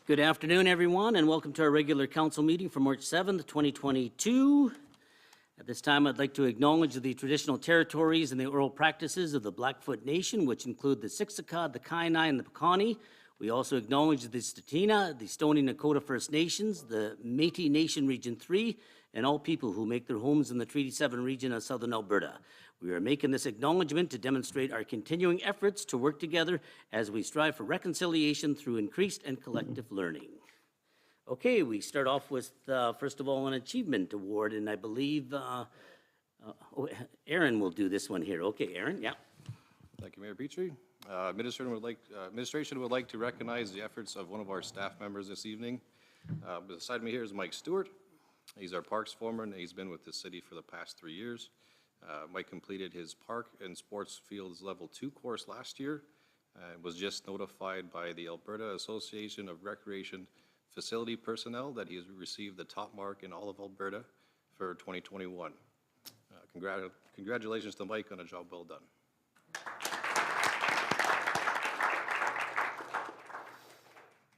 Good afternoon, everyone, and welcome to our regular council meeting for March 7th, 2022. At this time, I'd like to acknowledge the traditional territories and the oral practices of the Blackfoot Nation, which include the Siksika, the Kainai, and the Piikani. We also acknowledge the Statina, the Stoney Nakoda First Nations, the Métis Nation Region 3, and all people who make their homes in the Treaty 7 region of southern Alberta. We are making this acknowledgement to demonstrate our continuing efforts to work together as we strive for reconciliation through increased and collective learning. Okay, we start off with, first of all, an achievement award, and I believe Aaron will do this one here. Okay, Aaron, yeah. Thank you, Mayor Petrie. Administration would like to recognize the efforts of one of our staff members this evening. Beside me here is Mike Stewart. He's our parks foreman, and he's been with the city for the past 3 years. Mike completed his park and sports fields level 2 course last year and was just notified by the Alberta Association of Recreation Facility Personnel that he has received the top mark in all of Alberta for 2021. Congratulations to Mike on a job well done.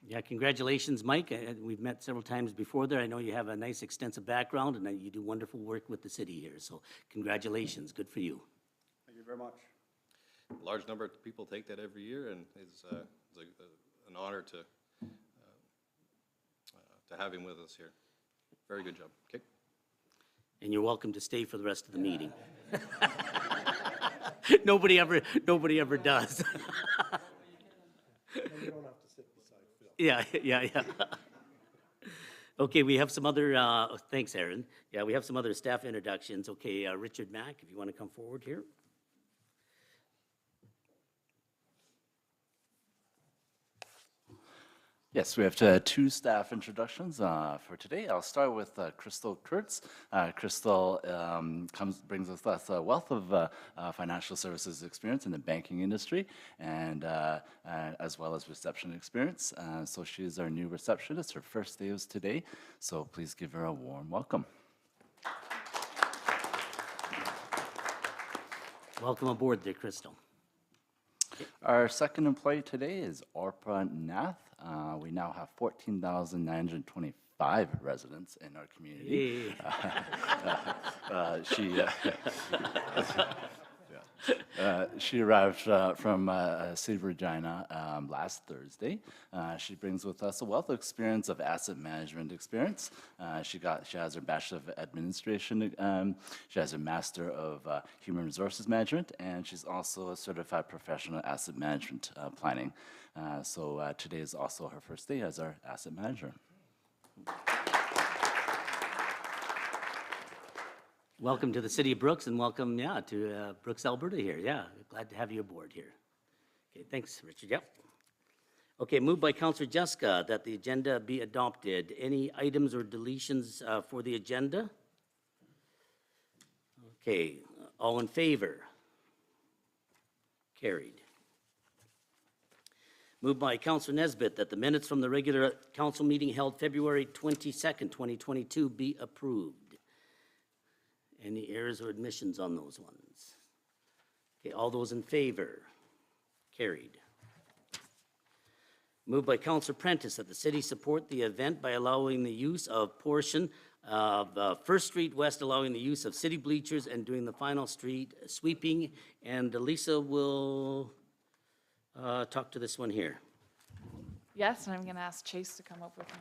Yeah, congratulations, Mike. We've met several times before there. I know you have a nice extensive background and you do wonderful work with the city here. So congratulations, good for you. Thank you very much. A large number of people take that every year, and it's an honor to have him with us here. Very good job. Okay. And you're welcome to stay for the rest of the meeting. Nobody ever does. You don't have to sit beside Phil. Yeah. Okay, we have some other, thanks, Aaron. Yeah, we have some other staff introductions. Okay, Richard Mack, if you want to come forward here. Yes, we have two staff introductions for today. I'll start with Crystal Kurtz. Crystal brings us a wealth of financial services experience in the banking industry and as well as reception experience. So she is our new receptionist. Her first day is today, so please give her a warm welcome. Welcome aboard there, Crystal. Our second employee today is Orpa Nath. We now have 14,925 residents in our community. She arrived from City of Regina last Thursday. She brings with us a wealth of experience of asset management experience. She has her Bachelor of Administration. She has her Master of Human Resources Management, and she's also a certified professional asset management planning. So today is also her first day as our asset manager. Welcome to the City of Brooks, and welcome, to Brooks, Alberta here. Yeah, glad to have you aboard here. Okay, thanks, Richard. Yep. Okay, moved by Councillor Jessica that the agenda be adopted. Any items or deletions for the agenda? Okay, all in favor? Carried. Moved by Councillor Nesbitt that the minutes from the regular council meeting held February 22nd, 2022 be approved. Any errors or admissions on those ones? Okay, all those in favor? Carried. Moved by Councillor Prentice that the city support the event by allowing the use of portion of First Street West, allowing the use of city bleachers and doing the final street sweeping. And Lisa will talk to this one here. Yes, and I'm going to ask Chase to come up with me.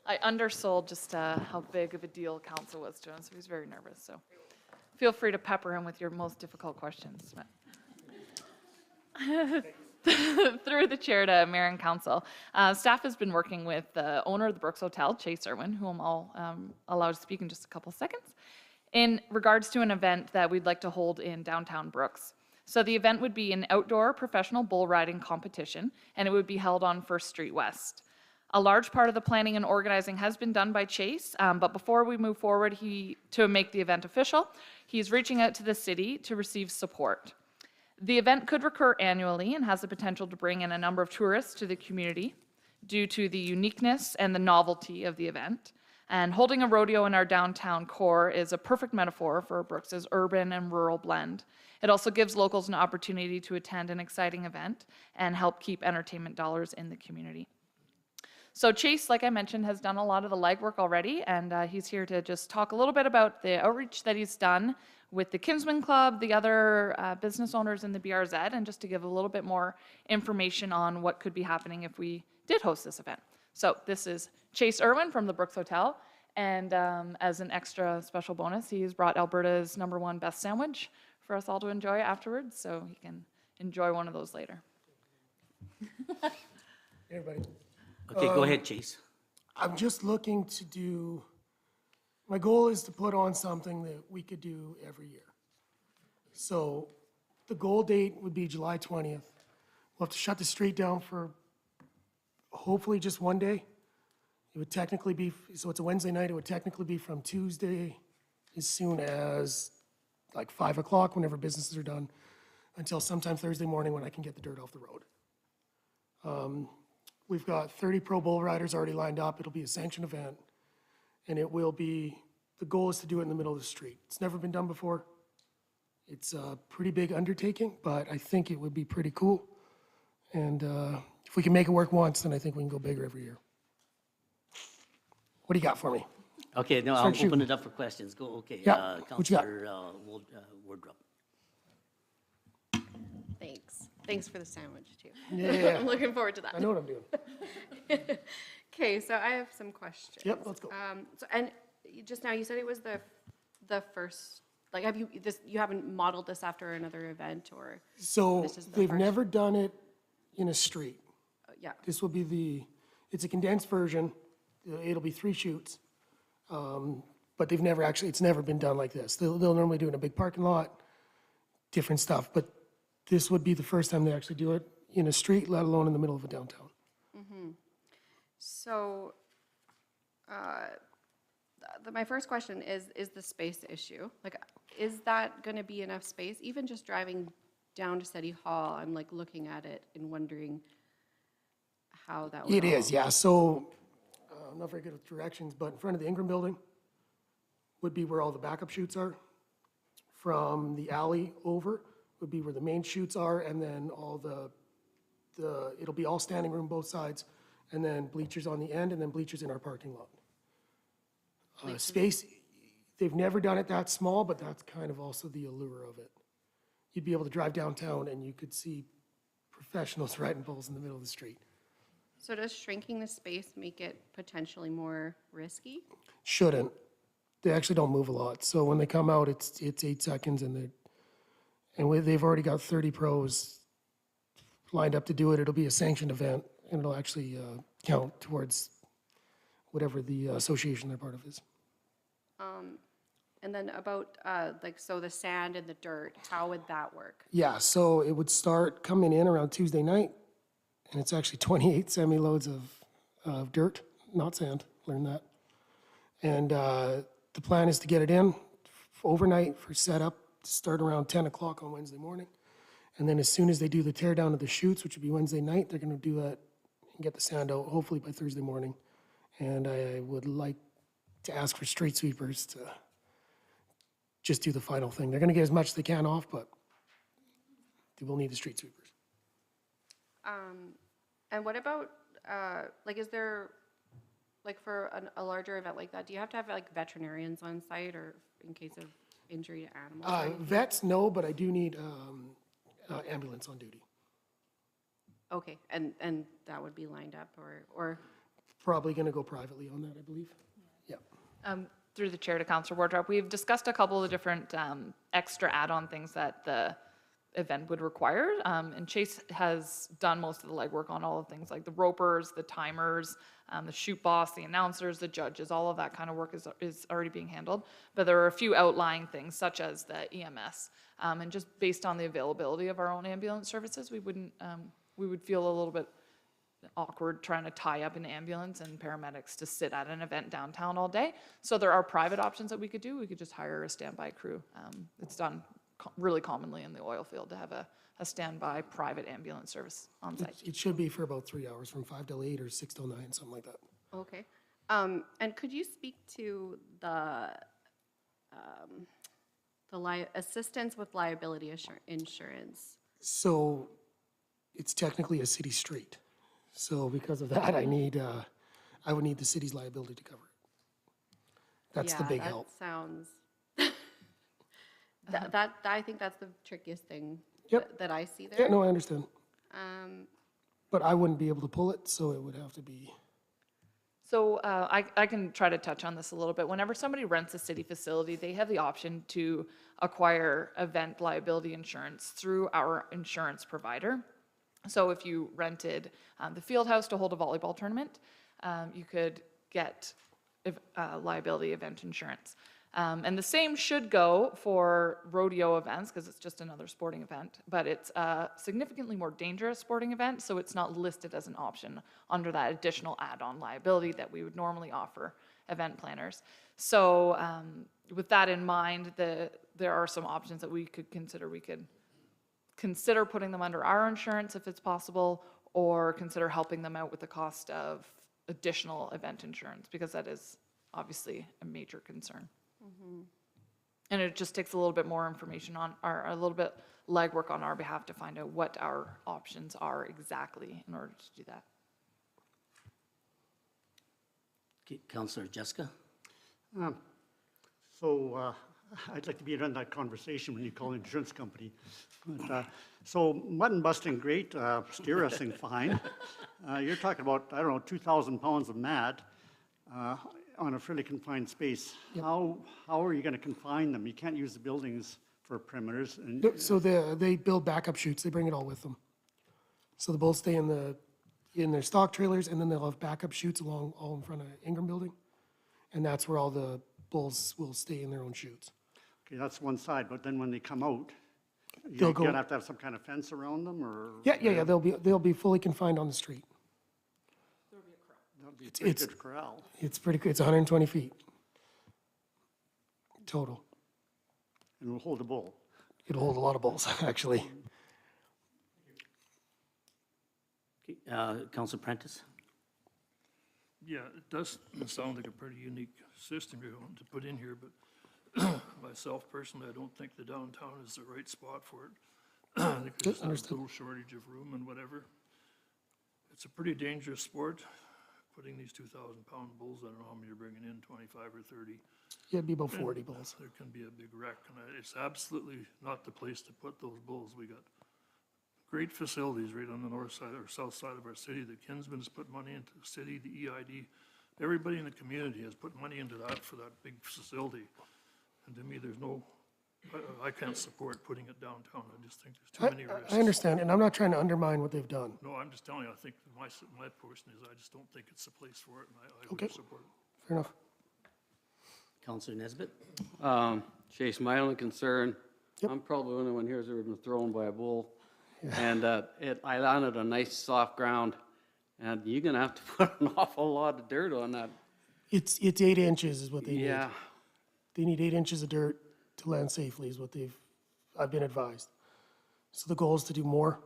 I undersold just how big of a deal council was to him, so he's very nervous. So feel free to pepper him with your most difficult questions. Through the chair to Mayor and Council, staff has been working with the owner of the Brooks Hotel, Chase Irwin, whom I'll allow to speak in just a couple seconds, in regards to an event that we'd like to hold in downtown Brooks. So the event would be an outdoor professional bull riding competition, and it would be held on First Street West. A large part of the planning and organizing has been done by Chase, but before we move forward to make the event official, he's reaching out to the city to receive support. The event could recur annually and has the potential to bring in a number of tourists to the community due to the uniqueness and the novelty of the event. And holding a rodeo in our downtown core is a perfect metaphor for Brooks's urban and rural blend. It also gives locals an opportunity to attend an exciting event and help keep entertainment dollars in the community. So Chase, like I mentioned, has done a lot of the legwork already, and he's here to just talk a little bit about the outreach that he's done with the Kinsman Club, the other business owners in the BRZ, and just to give a little bit more information on what could be happening if we did host this event. So this is Chase Irwin from the Brooks Hotel, and as an extra special bonus, he's brought Alberta's #1 best sandwich for us all to enjoy afterwards, so he can enjoy one of those later. Everybody, Okay, go ahead, Chase. I'm just looking to do, my goal is to put on something that we could do every year. So the goal date would be July 20th. We'll have to shut the street down for hopefully just one day. It would technically be, so it's a Wednesday night, it would technically be from Tuesday as soon as like 5 o'clock, whenever businesses are done, until sometime Thursday morning when I can get the dirt off the road. We've got 30 pro bull riders already lined up. It'll be a sanctioned event, and it will be, the goal is to do it in the middle of the street. It's never been done before. It's a pretty big undertaking, but I think it would be pretty cool. And if we can make it work once, then I think we can go bigger every year. What do you got for me? Okay, now I'll Start shooting. open it up for questions. Go, okay. Yeah, what you got? Counselor Wardrop. Thanks. Thanks for the sandwich, too. Yeah. I'm looking forward to I that. know what I'm doing. Okay, so I have some questions. Yep, let's go. And just now, you said it was the first, like, have you, you haven't modeled this after another event, or, So This is the they've first- never done it in a street. yeah, This will be it's a condensed version. It'll be 3 shoots. But they've never actually, it's never been done like this. They'll normally do it in a big parking lot, different stuff. But this would be the first time they actually do it in a street, let alone in the middle of a downtown. so, my first question is the space issue. Like, is that gonna be enough space? Even just driving down to City Hall, I'm like looking at it and wondering how that would It is, all- yeah. So I'm not very good with directions, but in front of the Ingram Building would be where all the backup chutes are. From the alley over would be where the main chutes are, and then all it'll be all standing room both sides, and then bleachers on the end, and then bleachers in our parking lot. Space, they've never done it that small, but that's kind of also the allure of it. You'd be able to drive downtown and you could see professionals riding bulls in the middle of the street. So does shrinking the space make it potentially more risky? Shouldn't. They actually don't move a lot. So when they come out, it's 8 seconds, and they've already got 30 pros lined up to do it. It'll be a sanctioned event, and it'll actually count towards whatever the association they're part of is. And then about, so the sand and the dirt, how would that work? Yeah, so it would start coming in around Tuesday night, and it's actually 28 semi-loads of dirt, not sand, learn that. And the plan is to get it in overnight for setup, to start around 10 o'clock on Wednesday morning. And then as soon as they do the tear down of the chutes, which would be Wednesday night, they're gonna do that and get the sand out, hopefully by Thursday morning. And I would like to ask for street sweepers to just do the final thing. They're gonna get as much as they can off, but they will need the street sweepers. And what about, is there, for a larger event like that, do you have to have veterinarians on site, or in case of injury to animals? or anything? Vets, no, but I do need ambulance on duty. Okay, and that would be lined up, or, Probably gonna go privately on that, I believe. Yeah. Through the chair to Councilor Wardrop, we've discussed a couple of different extra add-on things that the event would require. And Chase has done most of the legwork on all of things like the ropers, the timers, the shoot boss, the announcers, the judges, all of that kind of work is already being handled. But there are a few outlying things such as the EMS. And just based on the availability of our own ambulance services, we would feel a little bit awkward trying to tie up an ambulance and paramedics to sit at an event downtown all day. So there are private options that we could do. We could just hire a standby crew. It's done really commonly in the oil field to have a standby private ambulance service on site. It should be for about 3 hours, from 5 till 8 or 6 till 9, something like that. okay. And could you speak to the assistance with liability insurance? So it's technically a city street. So because of that, I need I would need the city's liability to cover it. That's the Yeah, big that help. sounds, I think that's the trickiest thing Yep. that I see Yeah, there. no, I understand. Um, But I wouldn't be able to pull it, so it would have to be, So I can try to touch on this a little bit. Whenever somebody rents a city facility, they have the option to acquire event liability insurance through our insurance provider. So if you rented the field house to hold a volleyball tournament, you could get liability event insurance. And the same should go for rodeo events, because it's just another sporting event, but it's a significantly more dangerous sporting event, so it's not listed as an option under that additional add-on liability that we would normally offer event planners. So with that in mind, there are some options that we could consider. We could consider putting them under our insurance if it's possible, or consider helping them out with the cost of additional event insurance, because that is obviously a major concern. And it just takes a little bit more information a little bit legwork on our behalf to find out what our options are exactly in order to do that. Okay, Councillor Jessica? So I'd like to be in on that conversation when you call an insurance company. But, so mutton busting, great, steer wrestling, fine. You're talking about, I don't know, 2,000 pounds of mat on a fairly confined space. How are you going to confine them? You can't use the buildings for perimeters. And so they build backup chutes, they bring it all with them. So the bulls stay in their stock trailers, and then they'll have backup chutes all in front of Ingram Building. And that's where all the bulls will stay in their own chutes. okay, that's one side, but then when they come out, They'll you're go- going to have some kind of fence around them, or? Yeah, they'll be fully confined on the street. That'd be a pretty it's- good corral. It's 120 feet total. And will hold a bull. It'll hold a lot of bulls, actually. Okay, Councillor Prentice? Yeah, it does sound like a pretty unique system you're going to put in here, but myself personally, I don't think the downtown is the right spot for it. I think there's a little shortage of room and whatever. It's a pretty dangerous sport, putting these 2,000-pound bulls, I don't know how many you're bringing in, 25 or 30. Yeah, it'd be about 40 bulls. There can be a big wreck, and it's absolutely not the place to put those bulls. We got great facilities right on the north side or south side of our city. The Kinsman's put money into the city, the EID. Everybody in the community has put money into that for that big facility. And to me, there's no, I can't support putting it downtown. I just think there's too many risks. I understand, and I'm not trying to undermine what they've done. No, I'm just telling you, I think my portion is I just don't think it's the place for it, and I Okay. wouldn't support it. Fair enough. Councillor Nesbitt? Chase, my only concern, Yep. I'm probably the only one here who's ever been thrown by a bull. And I landed on nice soft ground, and you're gonna have to put an awful lot of dirt on that. It's 8 inches is what they need. Yeah, They need 8 inches of dirt to land safely is what I've been advised. So the goal is to do more,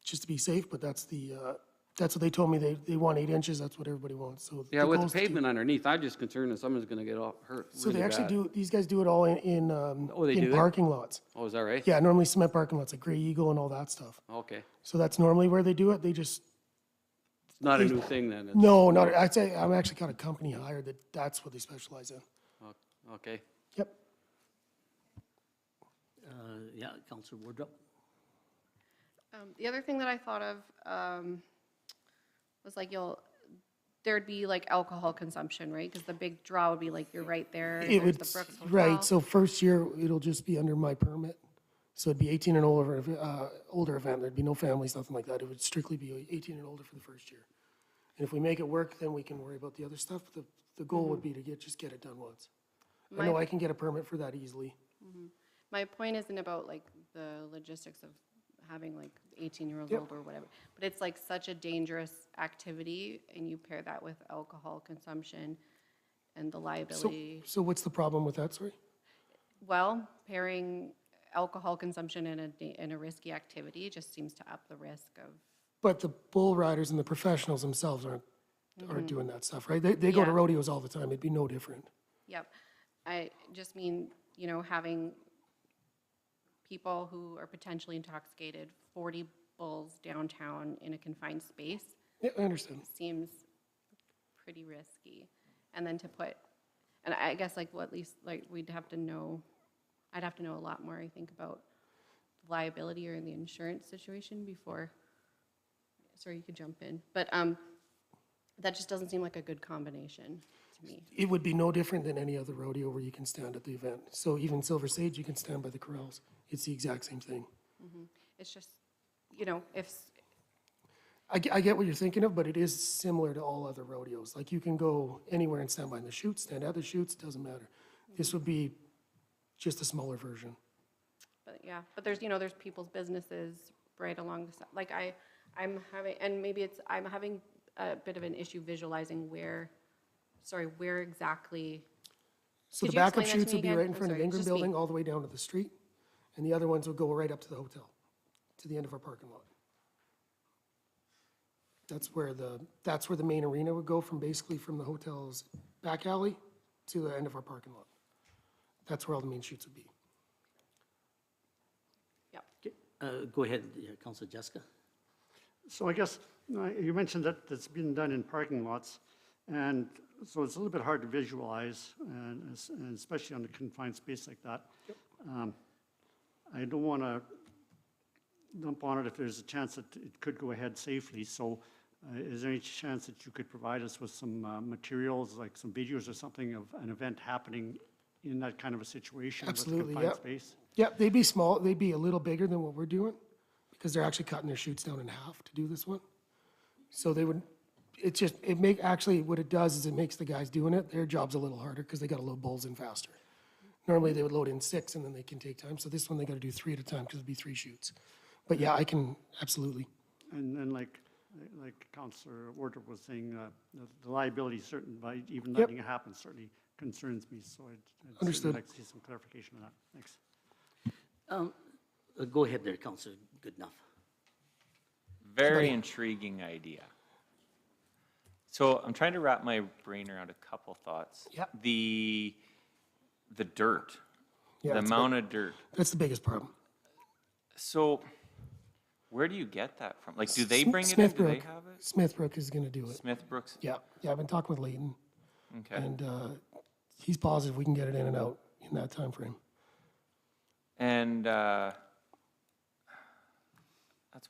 just to be safe, but that's what they told me. They want 8 inches, that's what everybody wants, so. yeah, the with goal the is to do- payment underneath, I'm just concerned that someone's gonna get hurt So they really actually bad. these guys do it all they in do it? parking lots. Oh, is that right? Yeah, normally cement parking lots, like Gray Eagle and all that stuff. Okay, So that's normally where they do it, they just, it's not a new thing then? It's- no, not, I'd say, I'm actually got a company hired that's what they specialize in. Okay, Yep. Yeah, Councillor Wardrop? The other thing that I thought of was like there'd be like alcohol consumption, right? Because the big draw would be like you're right there. It there's would, the Brooks Hotel. right, so first year, it'll just be under my permit. So it'd be 18 and older event, there'd be no families, nothing like that. It would strictly be 18 and older for the first year. And if we make it work, then we can worry about the other stuff. But the goal would be to just get it done once. I know I can get a permit for that easily. My point isn't about like the logistics of having like 18-year-olds Yep. old or whatever, but it's like such a dangerous activity, and you pair that with alcohol consumption and the liability. So what's the problem with that, sorry? Well, pairing alcohol consumption in a risky activity just seems to up the risk of. But the bull riders and the professionals themselves aren't doing that stuff, right? They go to Yeah. rodeos all the time, it'd be no different. Yep. I just mean, having people who are potentially intoxicated, 40 bulls downtown in a confined space Yeah, I understand. seems pretty risky. And then to put, and I guess like what at least, like we'd have to know, I'd have to know a lot more, I think, about the liability or the insurance situation before, sorry, you could jump in. But that just doesn't seem like a good combination to me. It would be no different than any other rodeo where you can stand at the event. So even Silver Sage, you can stand by the corrals. It's the exact same thing. It's just, you know, if, I get what you're thinking of, but it is similar to all other rodeos. Like you can go anywhere and stand by the chutes, stand at the chutes, doesn't matter. This would be just a smaller version. but yeah, but there's, you know, there's people's businesses right along the side. Like I'm having, and maybe it's, I'm having a bit of an issue visualizing where exactly. So Could the you backup explain that to chutes me would be again? right in I'm front of sorry, Ingram just me. Building, all the way down to the street. And the other ones would go right up to the hotel, to the end of our parking lot. That's where the main arena would go from, basically from the hotel's back alley to the end of our parking lot. That's where all the main chutes would be. Go ahead, Councilor Jessica. So I guess you mentioned that it's been done in parking lots, and so it's a little bit hard to visualize, and especially on a confined space like that. I don't want to dump on it if there's a chance that it could go ahead safely. So is there any chance that you could provide us with some materials, like some videos or something of an event happening in that kind of a situation Absolutely, with yeah. confined space? Yeah, they'd be small, they'd be a little bigger than what we're doing, because they're actually cutting their chutes down in half to do this one. So they would, actually, what it does is it makes the guys doing it, their job's a little harder, because they gotta load bowls in faster. Normally, they would load in 6, and then they can take time, so this one, they gotta do 3 at a time, because it'd be 3 chutes. But yeah, I can, absolutely. And then like Councillor Wardrop was saying, the liability certain by even Yep. letting it happen certainly concerns me, so I'd certainly Understood. like to see some clarification on that. Thanks. Go ahead there, Councilor Goodenough. Very intriguing idea. So I'm trying to wrap my brain around a couple thoughts. Yep. The dirt, Yeah, the that's amount of dirt. That's the biggest problem. So where do you get that from? Like, do they bring it in? Do they Smithbrook. have it? Smithbrook is gonna do it. Smithbrooks? Yeah, I've been talking with Leighton, Okay. and he's positive we can get it in and out in that time frame. And that's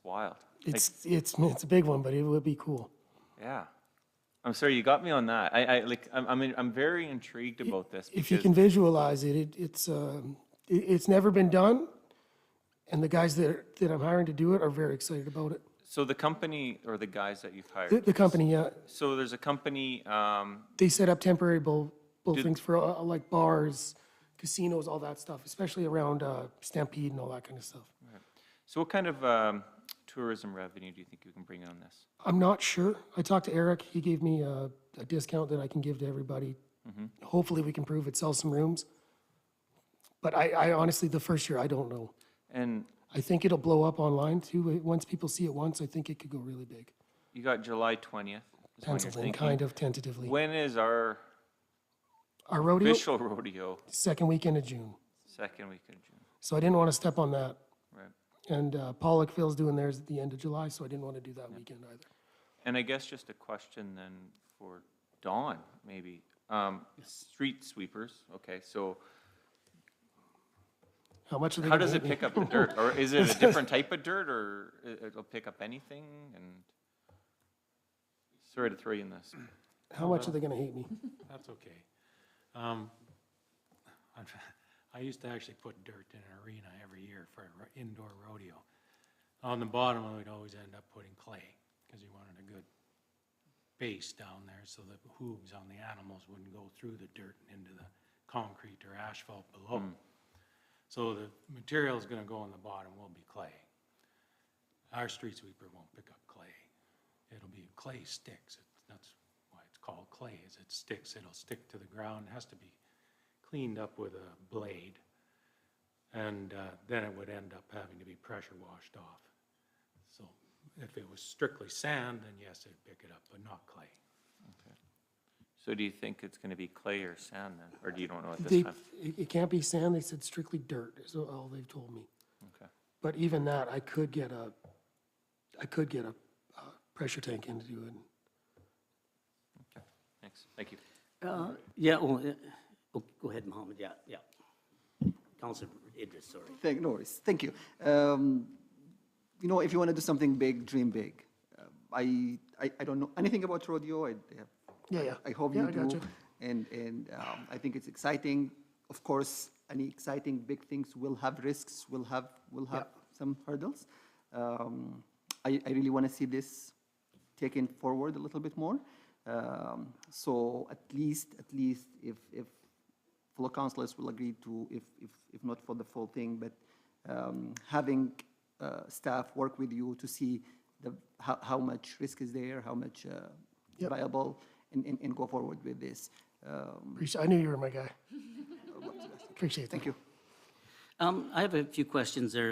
wild. Like, It's a big one, but it would be cool. yeah. I'm sorry, you got me on that. I'm very intrigued about this If you because can visualize it, it's never been done, and the guys that I'm hiring to do it are very excited about it. so the company or the guys that you've hired. The company, yeah, So there's a company, they set up temporary bull things for like bars, casinos, all that stuff, especially around Stampede and all that kind of stuff. so what kind of tourism revenue do you think you can bring on this? I'm not sure. I talked to Eric. He gave me a discount that I can give to everybody. Hopefully, we can prove it sells some rooms. But I honestly, the first year, I don't know. And I think it'll blow up online too. Once people see it once, I think it could go really big. you got July 20th. is when you're Penciled in, thinking. kind of tentatively. When is our Our rodeo, official rodeo? second weekend of June. Second week of June. So I didn't want to step on that. Right. And Pollockville's doing theirs at the end of July, so I didn't want to do that weekend either. And I guess just a question then for Dawn, maybe. Street sweepers, okay, so How much are they how gonna does hit it me? pick up the dirt? Or is it a different type of dirt, or it'll pick up anything? And sorry to throw you in this. How much are they going to hate me? That's okay. I used to actually put dirt in an arena every year for an indoor rodeo. On the bottom, I would always end up putting clay, because you wanted a good base down there so the hooves on the animals wouldn't go through the dirt and into the concrete or asphalt below. So the material is gonna go on the bottom will be clay. Our street sweeper won't pick up clay. It'll be clay sticks. That's why it's called clay, is it sticks. It'll stick to the ground. It has to be cleaned up with a blade. And then it would end up having to be pressure washed off. So if it was strictly sand, then yes, it'd pick it up, but not clay. So do you think it's gonna be clay or sand then, or do you don't know at this They, time? it can't be sand, they said strictly dirt, is all they've told me. Okay. But even that, I could get a pressure tank in to do it. Thanks. Thank you. Yeah, well, go ahead, Mohammed, yeah. Councilor Idris, sorry. No worries. Thank you. You know, if you want to do something big, dream big. I don't know anything about rodeo. Yeah. I hope Yeah, you I do. gotcha. And I think it's exciting. Of course, any exciting big things will have risks, will have some hurdles. I really want to see this taken forward a little bit more. So at least if fellow councilors will agree to, if not for the full thing, but having staff work with you to see how much risk is there, how much viable, and go forward with this. I knew you were my guy. Appreciate it. Thank you. I have a few questions there.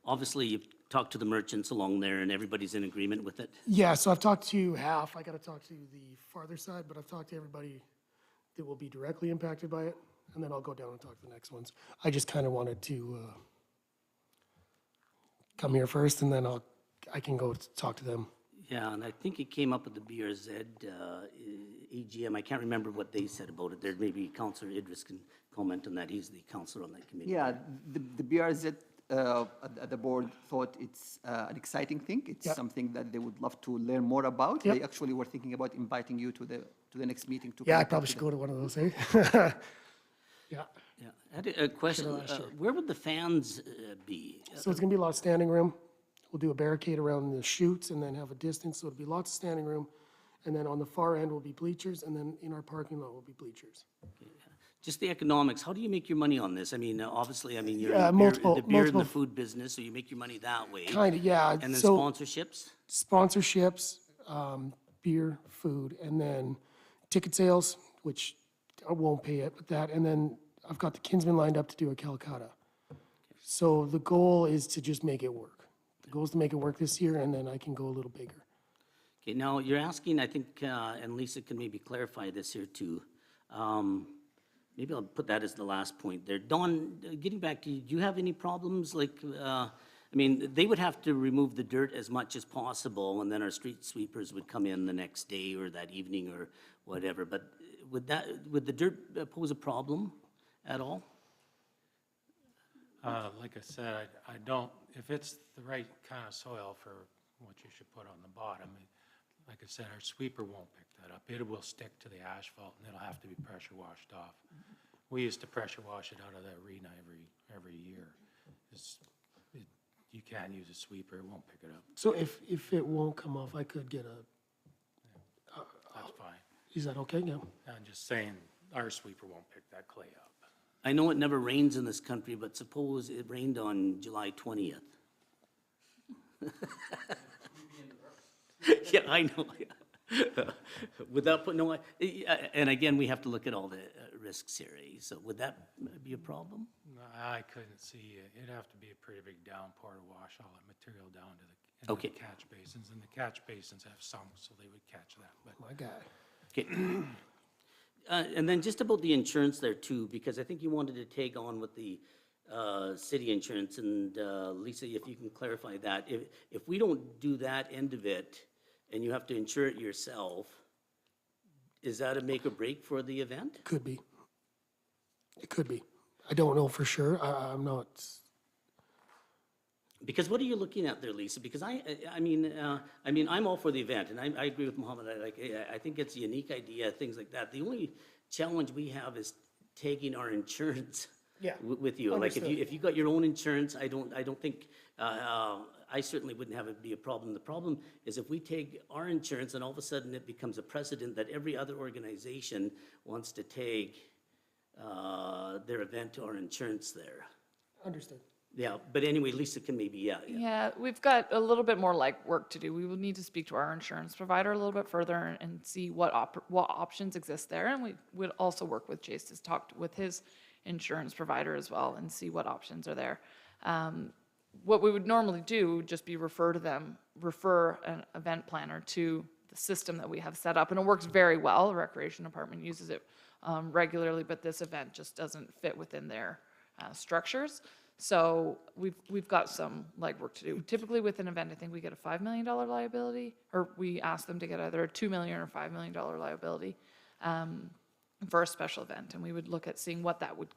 Obviously, you've talked to the merchants along there, and everybody's in agreement with it. Yeah, so I've talked to half. I got to talk to the farther side, but I've talked to everybody that will be directly impacted by it, and then I'll go down and talk to the next ones. I just kind of wanted to come here first, and then I can go talk to them. Yeah, and I think it came up at the BRZ AGM. I can't remember what they said about it. There, maybe Councilor Idris can comment on that. He's the councilor on that committee. Yeah, the BRZ at the board thought it's an exciting thing. It's Yep. something that they would love to learn more about. Yep. They actually were thinking about inviting you to the next meeting. To Yeah, I come probably to should the- go to one of those, eh? Yeah, Yeah, I had a question. last year. Where would the fans be? so it's gonna be a lot of standing room. We'll do a barricade around the chutes and then have a distance, so it'll be lots of standing room. And then on the far end will be bleachers, and then in our parking lot will be bleachers. Just the economics. How do you make your money on this? I mean, obviously, I mean, you're Yeah, in the beer and multiple- the food business, so you make your money that way. Kinda, yeah. And then So sponsorships? sponsorships, beer, food, and then ticket sales, which I won't pay it with that. And then I've got the Kinsman lined up to do a Calcutta. So the goal is to just make it work. The goal is to make it work this year, and then I can go a little bigger. Okay, now you're asking, I think, and Lisa can maybe clarify this here too. Maybe I'll put that as the last point there. Dawn, getting back to you, do you have any problems like, I mean, they would have to remove the dirt as much as possible, and then our street sweepers would come in the next day or that evening or whatever. But would the dirt pose a problem at all? Like I said, I don't, if it's the right kind of soil for what you should put on the bottom, like I said, our sweeper won't pick that up. It will stick to the asphalt and it'll have to be pressure washed off. We used to pressure wash it out of the arena every year. You can't use a sweeper, it won't pick it up. So if it won't come off, I could get That's fine. is that okay? Yeah. I'm just saying, our sweeper won't pick that clay up. I know it never rains in this country, but suppose it rained on July 20th. Yeah, I know. Without putting, no, and again, we have to look at all the risks here, eh? So would that be a problem? No, I couldn't see it. It'd have to be a pretty big downpour to wash all that material down to into Okay. the catch basins, and the catch basins have sumps, so they would catch that, but. My guy. Okay. And then just about the insurance there too, because I think you wanted to take on with the city insurance, and Lisa, if you can clarify that. If we don't do that end of it, and you have to insure it yourself, is that a make or break for the event? Could be. It could be. I don't know for sure. I'm not. Because what are you looking at there, Lisa? Because I mean, I'm all for the event, and I agree with Mohammed. I think it's a unique idea, things like that. The only challenge we have is taking our insurance Yeah, with you. Like understood. if you got your own insurance, I don't think, I certainly wouldn't have it be a problem. The problem is if we take our insurance and all of a sudden it becomes a precedent that every other organization wants to take their event to our insurance there. Understood. Yeah, but anyway, Lisa can maybe, yeah. Yeah, we've got a little bit more like work to do. We will need to speak to our insurance provider a little bit further and see what options exist there. And we would also work with Chase to talk with his insurance provider as well and see what options are there. What we would normally do would just be refer an event planner to the system that we have set up. And it works very well. The Recreation Department uses it regularly, but this event just doesn't fit within their structures. So we've got some legwork to do. Typically with an event, I think we get a $5 million liability, or we ask them to get either a $2 million or $5 million liability. for a special event, and we would look at seeing what that would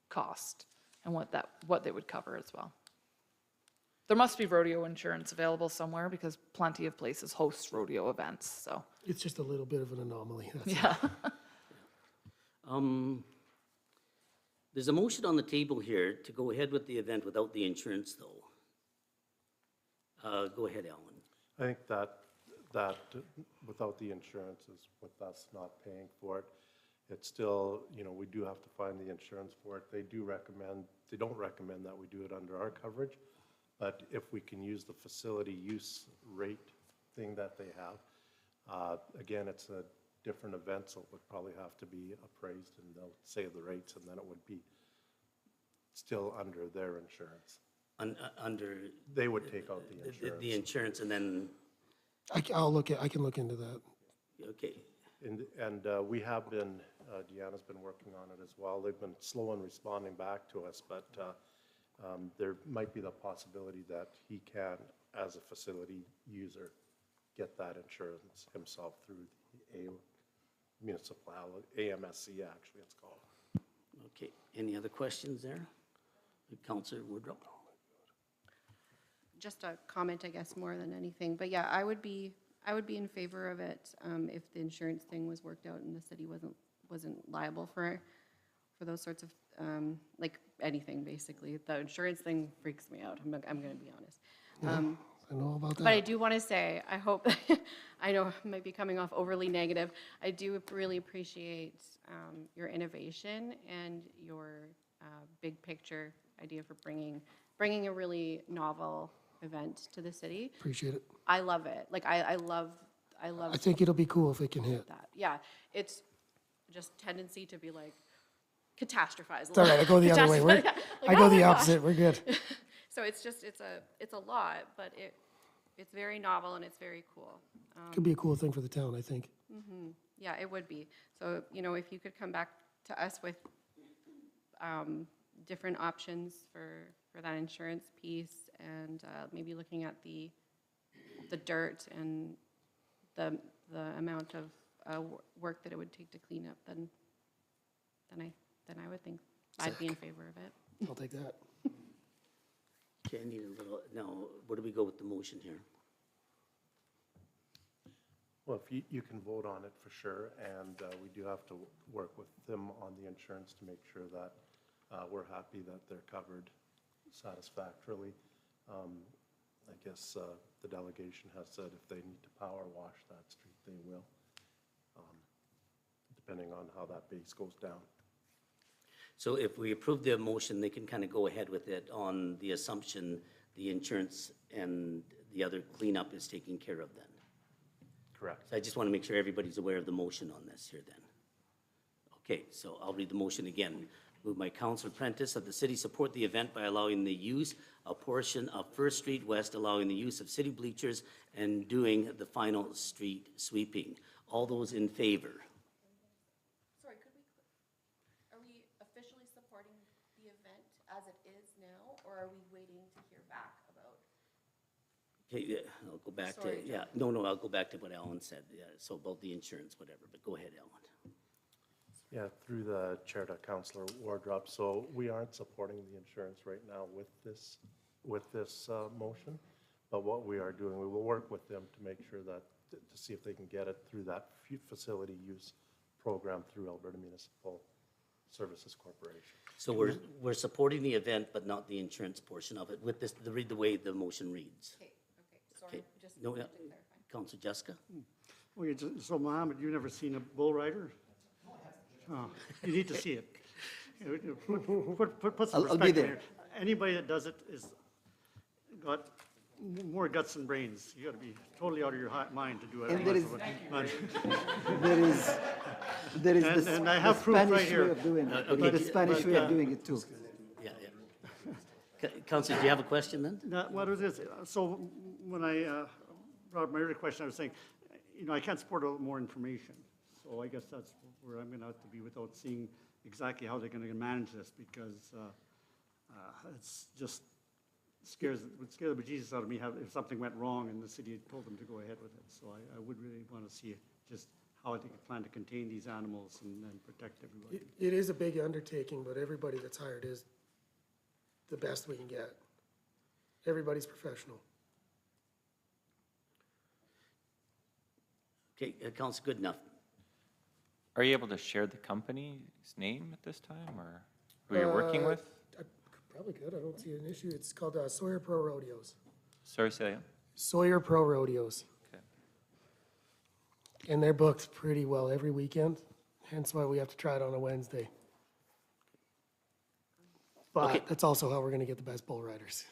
cost and what they would cover as well. There must be rodeo insurance available somewhere because plenty of places host rodeo events, so, It's just a little bit of an anomaly. That's all. yeah. There's a motion on the table here to go ahead with the event without the insurance, though. Go ahead, Alan. I think that without the insurance is with us not paying for it. It's still, we do have to find the insurance for it. They don't recommend that we do it under our coverage. But if we can use the facility use rate thing that they have, again, it's a different event, so it would probably have to be appraised, and they'll say the rates, and then it would be still under their insurance. Under They would take out the insurance. the insurance, and then, I can look into that. okay. And we have been, Deanna's been working on it as well. They've been slow in responding back to us, but there might be the possibility that he can, as a facility user, get that insurance himself through the municipality, AMSC actually it's called. Okay, any other questions there? Counselor Woodruff? Just a comment, I guess, more than anything, but yeah, I would be in favor of it, if the insurance thing was worked out and the city wasn't liable for those sorts of, like, anything, basically. The insurance thing freaks me out, I'm gonna be honest. I know about But I that. do want to say, I hope, I know I might be coming off overly negative. I do really appreciate your innovation and your big picture idea for bringing a really novel event to the city. Appreciate it. I love it. Like, I love I think it'll be cool if it can hit. that. Yeah, it's just tendency to be like, catastrophize. It's all right, I go the other way. Like, I go oh my the gosh. opposite, we're good. So it's just, it's a lot, but it's very novel and it's very cool. Could be a cool thing for the town, I think. Yeah, it would be. So, if you could come back to us with different options for that insurance piece, and maybe looking at the dirt and the amount of work that it would take to clean up, then I would think I'd be in favor of it. I'll take that. Okay, I need a little, now, where do we go with the motion here? Well, if you can vote on it for sure, and we do have to work with them on the insurance to make sure that we're happy that they're covered satisfactorily. I guess the delegation has said if they need to power wash that street, they will, depending on how that base goes down. So if we approve the motion, they can kind of go ahead with it on the assumption the insurance and the other cleanup is taken care of then? Correct. So I just want to make sure everybody's aware of the motion on this here then. Okay, so I'll read the motion again. Moved by Councilor Prentice that the city support the event by allowing the use a portion of First Street West, allowing the use of city bleachers, and doing the final street sweeping. All those in favor? Sorry, are we officially supporting the event as it is now, or are we waiting to hear back about? Okay, yeah, I'll go back to, Sorry, yeah, no, I'll go back to what Alan said, yeah, so about the insurance, whatever, but go ahead, Alan. Yeah, through the chair to Councilor Wardrop. So we aren't supporting the insurance right now with this motion. But what we are doing, we will work with them to make sure that, to see if they can get it through that facility use program through Alberta Municipal Services Corporation. So we're supporting the event, but not the insurance portion of it, with this, read the way the motion reads. Okay, sorry, Okay. just No, to yeah. clarify. Councilor Jessica? Well, so Mohammed, you've never seen a bull rider? Oh, you need to see it. Put some I'll be respect in there. here. Anybody that does it is got more guts than brains. You gotta be totally out of your mind to do it. And there is- But- There is And I the have proof right Spanish way here. of doing it. Okay, There is the Spanish way of doing it too. Yeah, yeah. Councilor, do you have a question then? Now, what is this? So when I brought up my earlier question, I was saying, I can't support a little more information. So I guess that's where I'm gonna have to be without seeing exactly how they're gonna manage this, because it's just would scare the bejesus out of me if something went wrong and the city had told them to go ahead with it. So I would really want to see just how they plan to contain these animals and protect everybody. It is a big undertaking, but everybody that's hired is the best we can get. Everybody's professional. Okay, Council, good enough. Are you able to share the company's name at this time, or who you're working with? I probably could, I don't see an issue. It's called Sawyer Pro Rodeos. Sorry, say that again? Sawyer Pro Rodeos. Okay. And they're booked pretty well every weekend, hence why we have to try it on a Wednesday. Okay. But that's also how we're gonna get the best bull riders.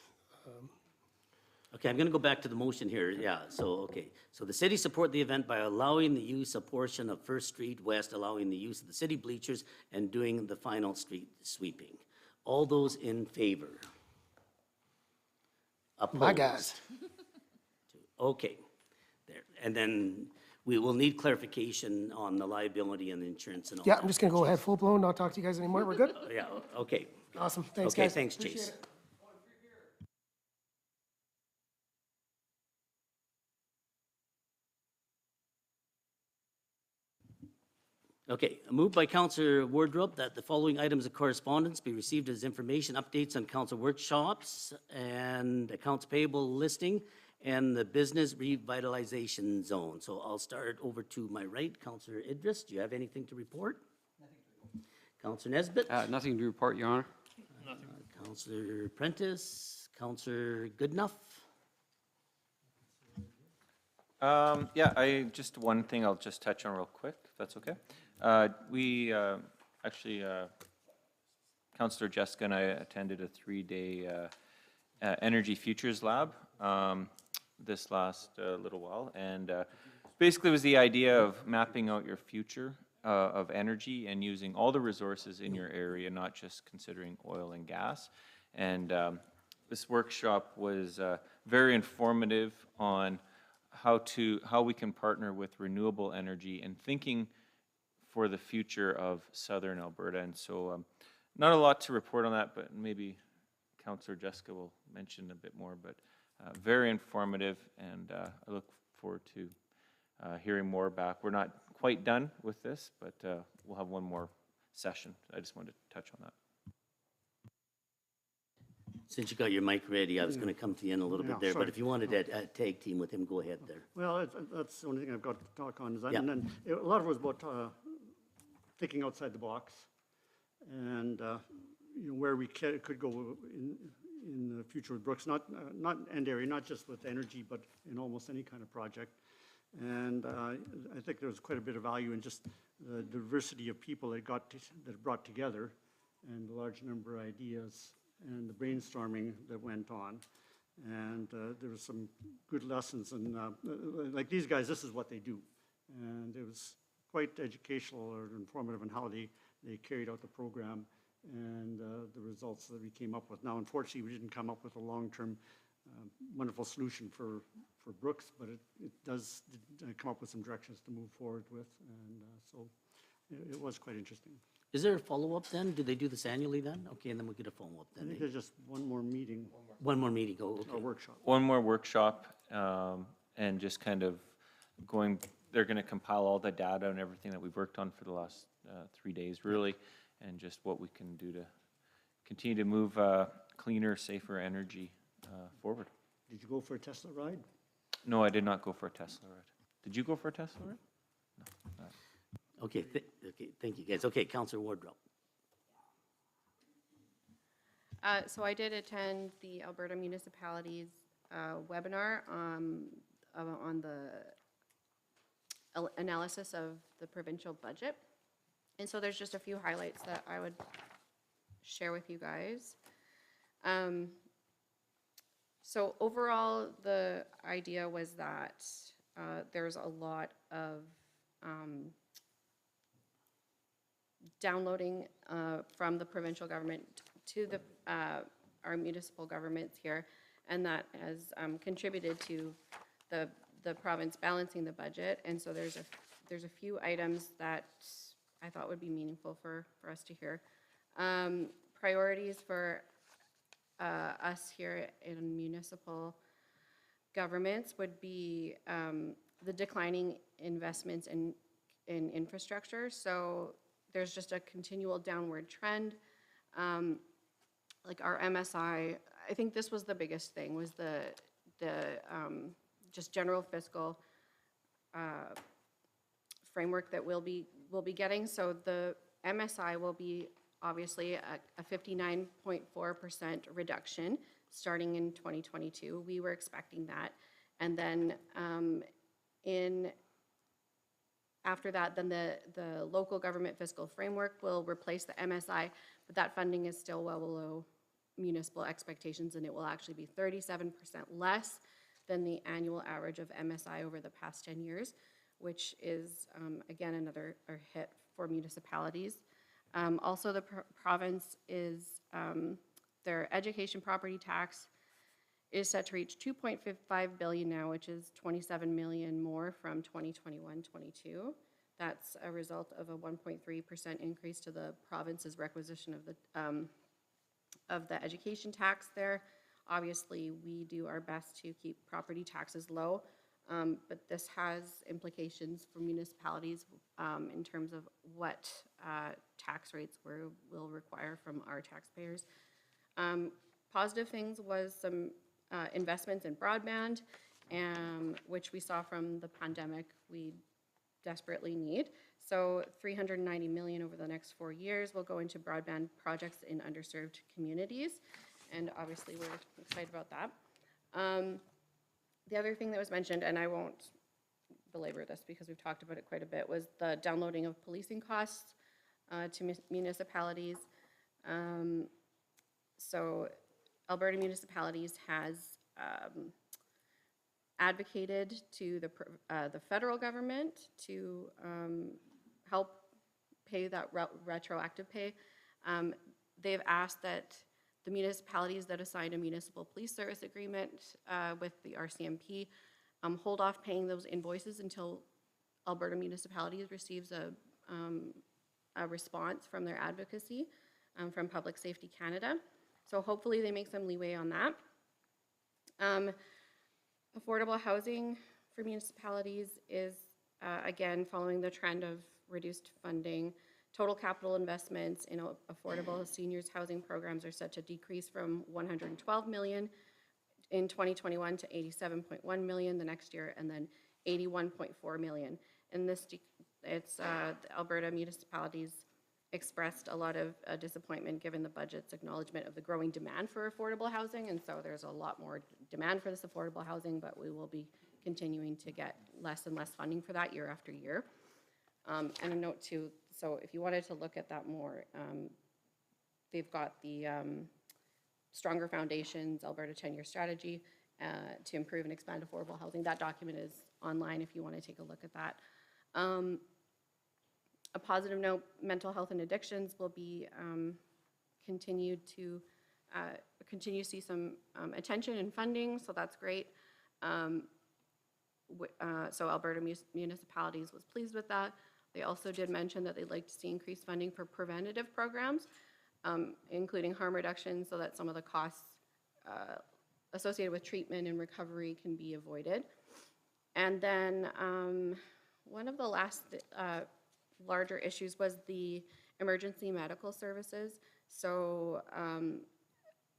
Okay, I'm going to go back to the motion here. Yeah, so, okay. So the city support the event by allowing the use of portion of First Street West, allowing the use of the city bleachers, and doing the final street sweeping. All those in favor? Opposed? My guys. Okay, there. And then we will need clarification on the liability and the insurance and all Yeah, that. I'm just gonna go ahead full blown, not talk to you guys anymore. We're good? Yeah, okay. Awesome. Thanks, Okay, guys. thanks, Appreciate Chase. it. Okay, moved by Councillor Wardrop that the following items of correspondence be received as information updates on council workshops and accounts payable listing and the business revitalization zone. So I'll start over to my right. Councillor Idris, do you have anything to report? Councillor Nesbitt? Nothing to report, Your Honor. Councillor Prentice? Councillor Goodenough? Yeah, just one thing I'll just touch on real quick, if that's okay. Actually, Councillor Jessica and I attended a 3-day Energy Futures Lab this last little while, and basically it was the idea of mapping out your future of energy and using all the resources in your area, not just considering oil and gas. And this workshop was very informative on how we can partner with renewable energy and thinking for the future of southern Alberta. And so not a lot to report on that, but maybe Councillor Jessica will mention a bit more, but very informative, and I look forward to hearing more back. We're not quite done with this, but we'll have one more session. I just wanted to touch on that. Since you got your mic ready, I was going to come to you in a little Yeah, bit there, but sorry. if you wanted to tag team with him, go ahead there. Well, that's the only thing I've got to talk on, is that, Yeah. and then a lot of it was about thinking outside the box, and where we could go in the future with Brooks, not end area, not just with energy, but in almost any kind of project. And I think there was quite a bit of value in just the diversity of people that brought together, and the large number of ideas, and the brainstorming that went on. And there was some good lessons, and like these guys, this is what they do. And it was quite educational or informative in how they carried out the program and the results that we came up with. Now, unfortunately, we didn't come up with a long-term wonderful solution for Brooks, but it does come up with some directions to move forward with, and so it was quite interesting. Is there a follow-up then? Do they do this annually then? Okay, and then we'll get a follow-up I then. think there's just one more meeting One more meeting, oh, or okay. workshop. One more workshop, and just kind of they're going to compile all the data and everything that we've worked on for the last 3 days, really, and just what we can do to continue to move cleaner, safer energy forward. Did you go for a Tesla ride? No, I did not go for a Tesla ride. Did you go for a Tesla ride? Okay, okay, thank you, guys. Okay, Councillor Wardrop. So I did attend the Alberta Municipalities webinar on the analysis of the provincial budget. And so there's just a few highlights that I would share with you guys. So overall, the idea was that there's a lot of downloading from the provincial government to our municipal governments here, and that has contributed to the province balancing the budget. And so there's a few items that I thought would be meaningful for us to hear. Priorities for us here in municipal governments would be the declining investments in in infrastructure. So there's just a continual downward trend. Like our MSI, I think this was the biggest thing, was the just general fiscal framework that we'll be getting. So the MSI will be obviously a 59.4% reduction starting in 2022. We were expecting that. And then after that, then the local government fiscal framework will replace the MSI, but that funding is still well below municipal expectations, and it will actually be 37% less than the annual average of MSI over the past 10 years, which is, again, another hit for municipalities. Also, the province is, their education property tax is set to reach 2.55 billion now, which is 27 million more from 2021-22. That's a result of a 1.3% increase to the province's requisition of the education tax there. Obviously, we do our best to keep property taxes low, but this has implications for municipalities in terms of what tax rates will require from our taxpayers. Positive things was some investments in broadband, which we saw from the pandemic we desperately need. So 390 million over the next 4 years will go into broadband projects in underserved communities, and obviously we're excited about that. The other thing that was mentioned, and I won't belabor this because we've talked about it quite a bit, was the downloading of policing costs to municipalities. So Alberta Municipalities has advocated to the federal government to help pay that retroactive pay. They've asked that the municipalities that assigned a municipal police service agreement with the RCMP hold off paying those invoices until Alberta Municipalities receives a response from their advocacy from Public Safety Canada. So hopefully they make some leeway on that. Affordable housing for municipalities is, again, following the trend of reduced funding. Total capital investments in affordable seniors housing programs are set to decrease from 112 million in 2021 to 87.1 million the next year, and then 81.4 million. And this, the Alberta municipalities expressed a lot of disappointment given the budget's acknowledgement of the growing demand for affordable housing, and so there's a lot more demand for this affordable housing, but we will be continuing to get less and less funding for that year after year. And a note too, so if you wanted to look at that more, they've got the Stronger Foundations Alberta 10-year strategy to improve and expand affordable housing. That document is online if you want to take a look at that. A positive note, mental health and addictions will be continue to see some attention and funding, so that's great. So Alberta Municipalities was pleased with that. They also did mention that they'd like to see increased funding for preventative programs, including harm reduction, so that some of the costs associated with treatment and recovery can be avoided. And then one of the last larger issues was the emergency medical services. So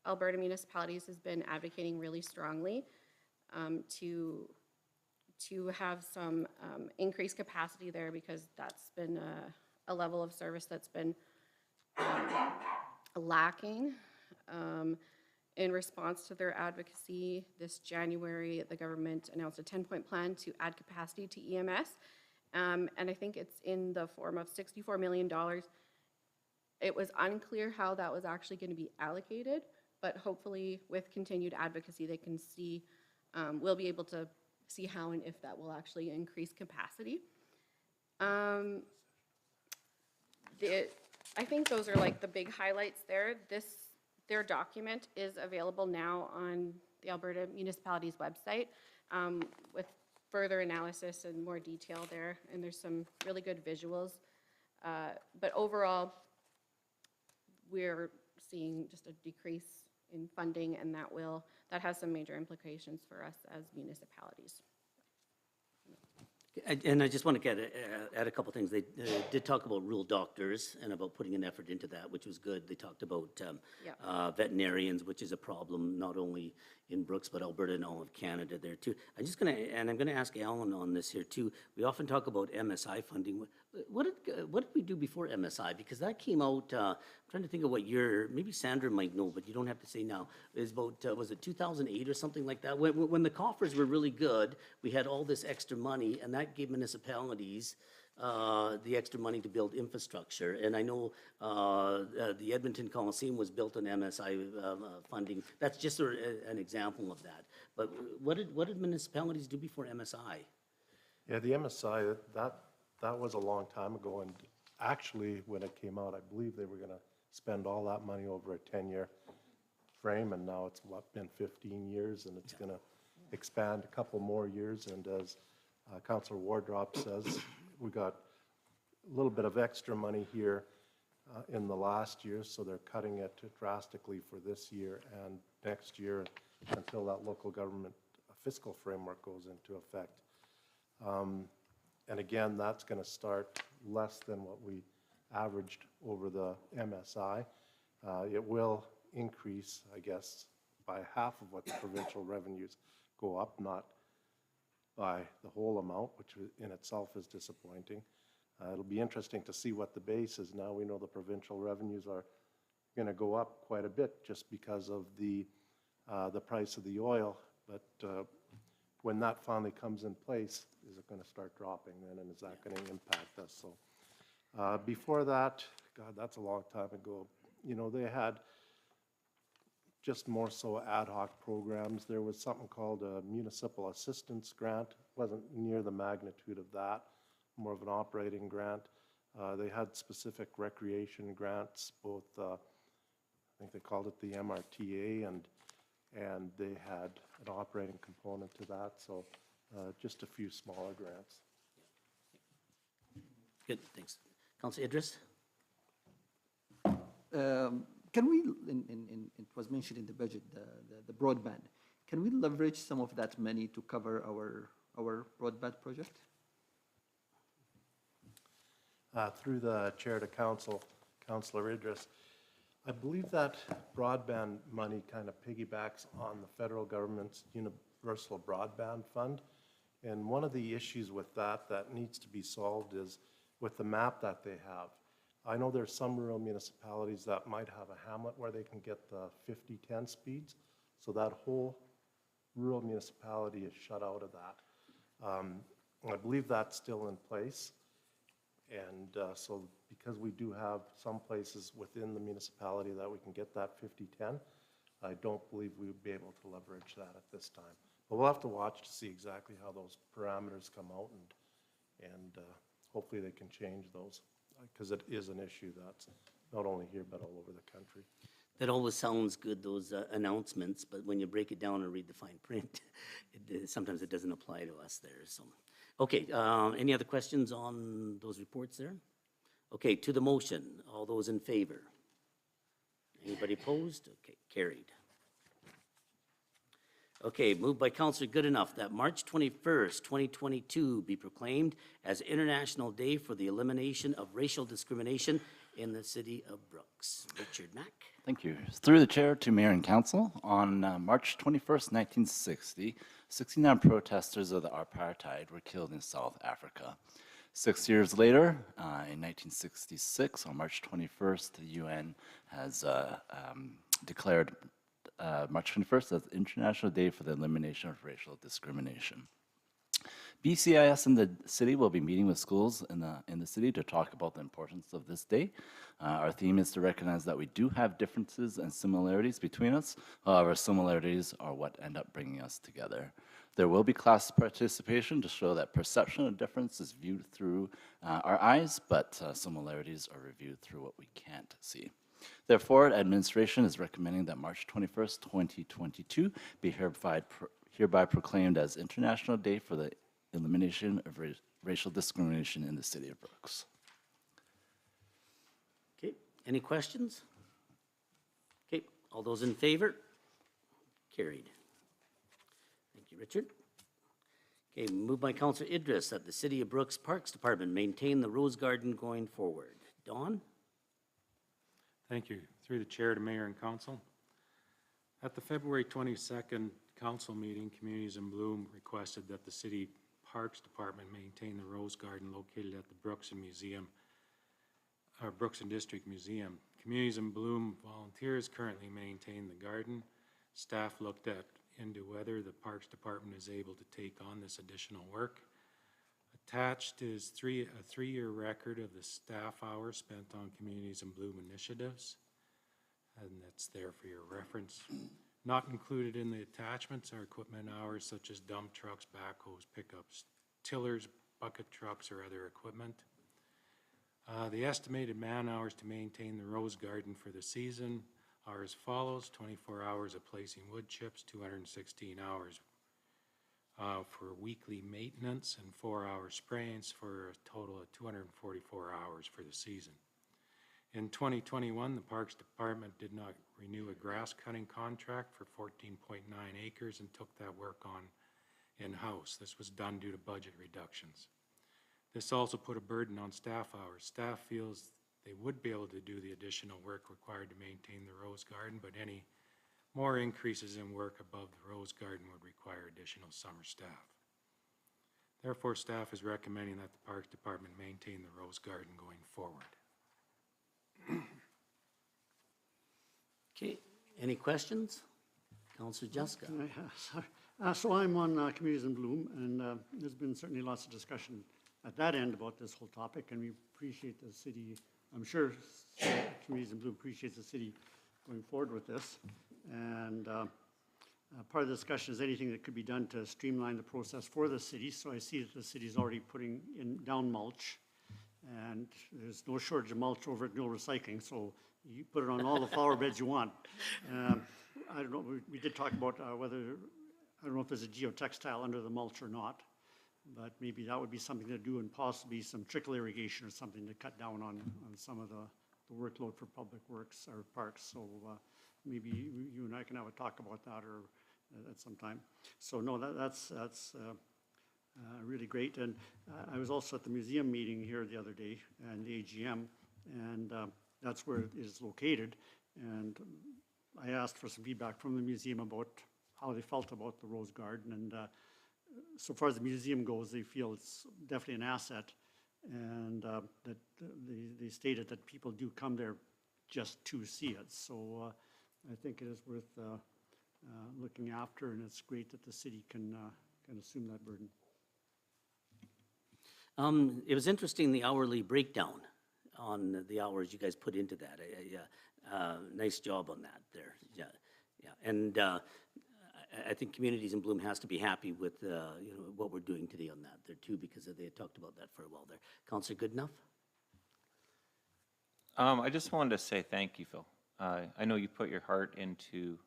Alberta Municipalities has been advocating really strongly to have some increased capacity there, because that's been a level of service that's been lacking. In response to their advocacy, this January, the government announced a 10-point plan to add capacity to EMS. And I think it's in the form of $64 million. It was unclear how that was actually going to be allocated, but hopefully with continued advocacy, they can see, we'll be able to see how and if that will actually increase capacity. I think those are like the big highlights there. Their document is available now on the Alberta Municipalities website with further analysis and more detail there, and there's some really good visuals. But overall, we're seeing just a decrease in funding, and that has some major implications for us as municipalities. And I just want to add a couple things. They did talk about rural doctors and about putting an effort into that, which was good. They talked about veterinarians, which is a problem not only in Brooks, but Alberta and all of Canada there too. I'm going to ask Alan on this here too. We often talk about MSI funding. What did we do before MSI? Because that came out, I'm trying to think of what year, maybe Sandra might know, but you don't have to say now. It was about, was it 2008 or something like that? When the coffers were really good, we had all this extra money, and that gave municipalities the extra money to build infrastructure. And I know the Edmonton Coliseum was built on MSI funding. That's just an example of that. But what did municipalities do before MSI? Yeah, the MSI, that was a long time ago, and actually, when it came out, I believe they were gonna spend all that money over a 10-year frame, and now it's, been 15 years, and it's gonna expand a couple more years, and as Councillor Wardrop says, we got a little bit of extra money here in the last year, so they're cutting it drastically for this year and next year until that local government fiscal framework goes into effect. And again, that's going to start less than what we averaged over the MSI. It will increase, I guess, by half of what the provincial revenues go up, not by the whole amount, which in itself is disappointing. It'll be interesting to see what the base is now. We know the provincial revenues are going to go up quite a bit just because of the price of the oil, but when that finally comes in place, is it going to start dropping then, and is that going to impact us? So before that, God, that's a long time ago. You know, they had just more so ad hoc programs. There was something called a municipal assistance grant. Wasn't near the magnitude of that, more of an operating grant. They had specific recreation grants, both, I think they called it the MRTA, and they had an operating component to that, so just a few smaller grants. Good, thanks. Councillor Idris? Can we, it was mentioned in the budget, the broadband, can we leverage some of that money to cover our broadband project? Through the chair to council, Councillor Idris, I believe that broadband money kind of piggybacks on the federal government's Universal Broadband Fund. And one of the issues with that needs to be solved is with the map that they have. I know there's some rural municipalities that might have a hamlet where they can get the 50-10 speeds. So that whole rural municipality is shut out of that. I believe that's still in place. And so because we do have some places within the municipality that we can get that 50-10, I don't believe we would be able to leverage that at this time. But we'll have to watch to see exactly how those parameters come out, and hopefully they can change those, because it is an issue that's not only here but all over the country. That always sounds good, those announcements, but when you break it down and read the fine print, sometimes it doesn't apply to us there. So, okay, any other questions on those reports there? Okay, to the motion, all those in favor? Anybody opposed? Okay, carried. Okay, moved by Councillor Goodenough that March 21st, 2022 be proclaimed as International Day for the Elimination of Racial Discrimination in the City of Brooks. Richard Mack. Thank you. Through the chair to Mayor and Council, on March 21st, 1960, 69 protesters of the apartheid were killed in South Africa. 6 years later, in 1966, on March 21st, the UN has declared March 21st as International Day for the Elimination of Racial Discrimination. BCIS in the city will be meeting with schools in the city to talk about the importance of this day. Our theme is to recognize that we do have differences and similarities between us. However, similarities are what end up bringing us together. There will be class participation to show that perception of difference is viewed through our eyes, but similarities are reviewed through what we can't see. Therefore, administration is recommending that March 21st, 2022 be hereby proclaimed as International Day for the Elimination of Racial Discrimination in the City of Brooks. Okay, any questions? Okay, all those in favor? Carried. Thank you, Richard. Okay, moved by Counselor Idris that the City of Brooks Parks Department maintain the Rose Garden going forward. Don? Thank you. Through the chair to mayor and council. At the February 22nd council meeting, Communities in Bloom requested that the city parks department maintain the Rose Garden located at the Brooks and District Museum. Communities in Bloom volunteers currently maintain the garden. Staff looked into whether the parks department is able to take on this additional work. Attached is a three-year record of the staff hours spent on Communities in Bloom initiatives, and that's there for your reference. Not included in the attachments are equipment hours such as dump trucks, backhoes, pickups, tillers, bucket trucks, or other equipment. The estimated man hours to maintain the Rose Garden for the season are as follows: 24 hours of placing wood chips, 216 hours for weekly maintenance, and 4 hours sprayings for a total of 244 hours for the season. In 2021, the Parks Department did not renew a grass cutting contract for 14.9 acres and took that work on in-house. This was done due to budget reductions. This also put a burden on staff hours. Staff feels they would be able to do the additional work required to maintain the Rose Garden, but any more increases in work above the Rose Garden would require additional summer staff. Therefore, staff is recommending that the Parks Department maintain the Rose Garden going forward. Okay, any questions? Counselor Jessica? So I'm on Communities in Bloom, and there's been certainly lots of discussion at that end about this whole topic, and we appreciate the city, I'm sure Communities in Bloom appreciates the city going forward with this. And part of the discussion is anything that could be done to streamline the process for the city. So I see that the city's already putting down mulch, and there's no shortage of mulch over at No Recycling, so you put it on all the flower beds you want. I don't know, we did talk about whether, I don't know if there's a geotextile under the mulch or not, but maybe that would be something to do, and possibly some trickle irrigation or something to cut down on some of the workload for public works or parks. So maybe you and I can have a talk about that or at some time. So no, that's really great. And I was also at the museum meeting here the other day and the AGM, and that's where it is located. And I asked for some feedback from the museum about how they felt about the Rose Garden. And so far as the museum goes, they feel it's definitely an asset, and that they stated that people do come there just to see it. So I think it is worth looking after, and it's great that the city can assume that burden. It was interesting, the hourly breakdown on the hours you guys put into that. Nice job on that there. Yeah. And I think Communities in Bloom has to be happy with what we're doing today on that there too, because they had talked about that for a while there. Councillor Goodenough? I just wanted to say thank you, Phil. I know you put your heart into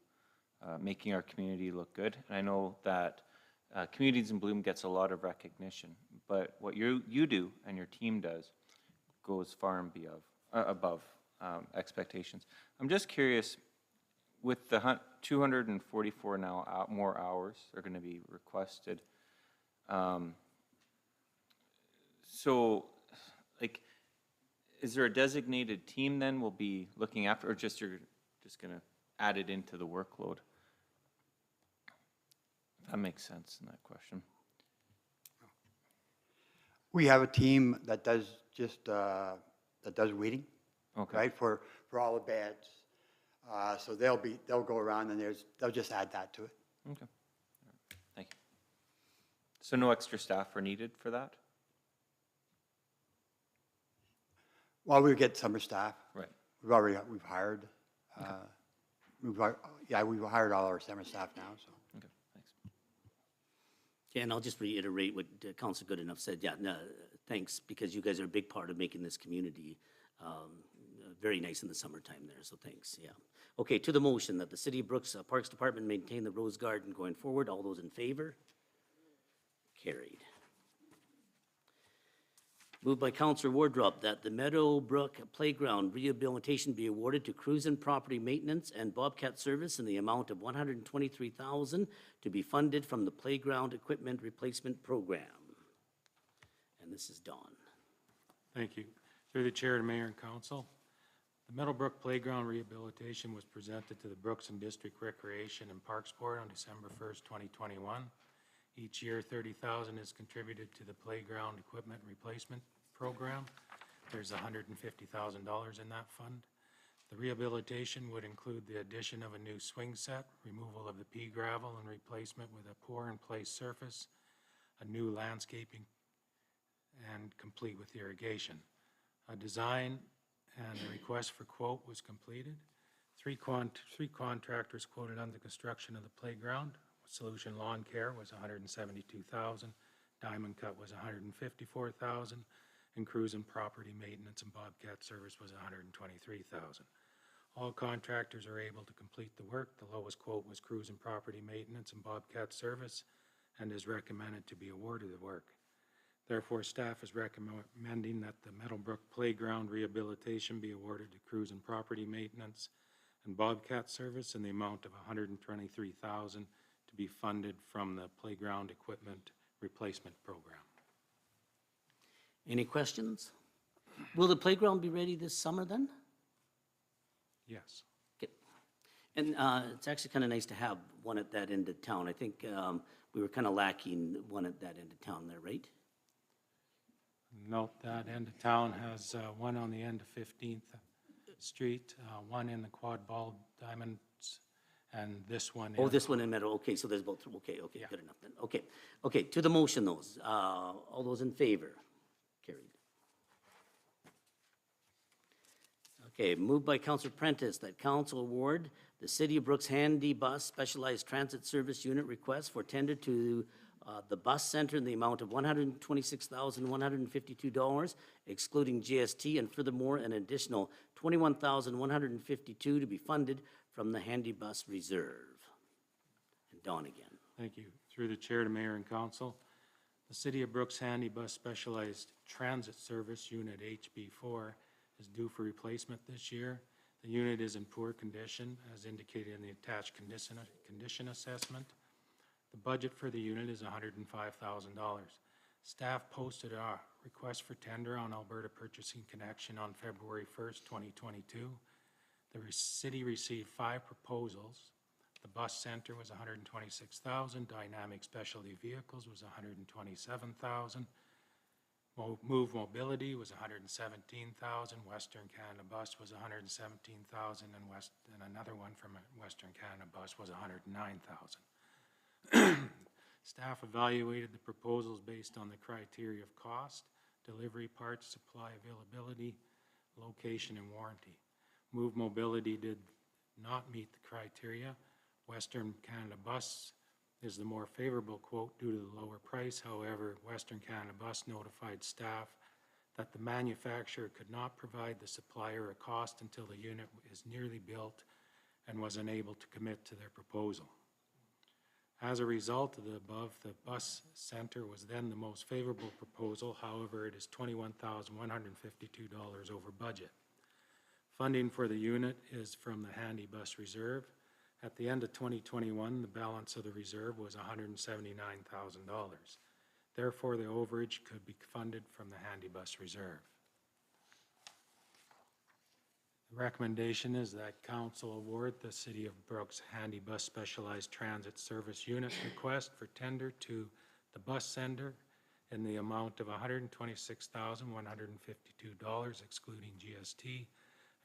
making our community look good, and I know that Communities in Bloom gets a lot of recognition, but what you do and your team does goes far and above expectations. I'm just curious, with the 244 now more hours are going to be requested. So, like, is there a designated team then will be looking after, or just you're just going to add it into the workload? If that makes sense in that question. We have a team that does just that does weeding, Okay. right, for all the beds. So they'll go around and they'll just add that to it. Okay. All right. Thank you. So no extra staff are needed for that? Well, we get summer staff. Right. We've hired. We've hired all our summer staff now. So. Okay. Thanks. Yeah, and I'll just reiterate what Councillor Goodenough said. Yeah, no, thanks, because you guys are a big part of making this community very nice in the summertime there, so thanks, yeah. Okay, to the motion that the City of Brooks Parks Department maintain the Rose Garden going forward. All those in favor? Carried. Moved by Counselor Wardrop that the Meadowbrook Playground rehabilitation be awarded to Cruise and Property Maintenance and Bobcat Service in the amount of $123,000 to be funded from the Playground Equipment Replacement Program. And this is Don. Thank you. Through the chair to mayor and council, the Meadowbrook Playground Rehabilitation was presented to the Brooks and District Recreation and Parks Board on December 1st, 2021. Each year, $30,000 is contributed to the Playground Equipment Replacement Program. There's $150,000 in that fund. The rehabilitation would include the addition of a new swing set, removal of the pea gravel and replacement with a pour-in-place surface, a new landscaping, and complete with irrigation. A design and a request for quote was completed. Three contractors quoted on the construction of the playground. Solution Lawn Care was $172,000, Diamond Cut was $154,000, and Cruise and Property Maintenance and Bobcat Service was $123,000. All contractors are able to complete the work. The lowest quote was Cruise and Property Maintenance and Bobcat Service and is recommended to be awarded the work. Therefore, staff is recommending that the Meadowbrook Playground Rehabilitation be awarded to Cruise and Property Maintenance and Bobcat Service in the amount of $123,000 to be funded from the Playground Equipment Replacement Program. Any questions? Will the playground be ready this summer then? Yes. Okay. And it's actually kind of nice to have one at that end of town. I think we were kind of lacking one at that end of town there, right? Note that end of town has one on the end of 15th Street, one in the Quad Ball Diamonds, and this one. Oh, this one in Meadow, okay, so there's both, okay, Yeah. good enough then. Okay, to the motion those, all those in favor? Carried. Okay, moved by Councilor Prentice that council award the City of Brooks Handy Bus Specialized Transit Service Unit request for tender to the bus center in the amount of $126,152, excluding GST, and furthermore, an additional $21,152 to be funded from the Handy Bus Reserve. And Don again. Thank you. Through the chair to mayor and council, the City of Brooks Handy Bus Specialized Transit Service Unit HB4 is due for replacement this year. The unit is in poor condition, as indicated in the attached condition assessment. The budget for the unit is $105,000. Staff posted a request for tender on Alberta Purchasing Connection on February 1st, 2022. The city received 5 proposals. The bus center was $126,000. Dynamic Specialty Vehicles was $127,000. Move Mobility was $117,000. Western Canada Bus was $117,000, and another one from Western Canada Bus was $109,000. Staff evaluated the proposals based on the criteria of cost, delivery, parts, supply availability, location, and warranty. Move Mobility did not meet the criteria. Western Canada Bus is the more favorable quote due to the lower price. However, Western Canada Bus notified staff that the manufacturer could not provide the supplier a cost until the unit is nearly built and was unable to commit to their proposal. As a result of the above, the bus center was then the most favorable proposal. However, it is $21,152 over budget. Funding for the unit is from the Handy Bus Reserve. At the end of 2021, the balance of the reserve was $179,000. Therefore, the overage could be funded from the Handy Bus Reserve. The recommendation is that council award the City of Brooks Handy Bus Specialized Transit Service Unit request for tender to the bus center in the amount of $126,152, excluding GST,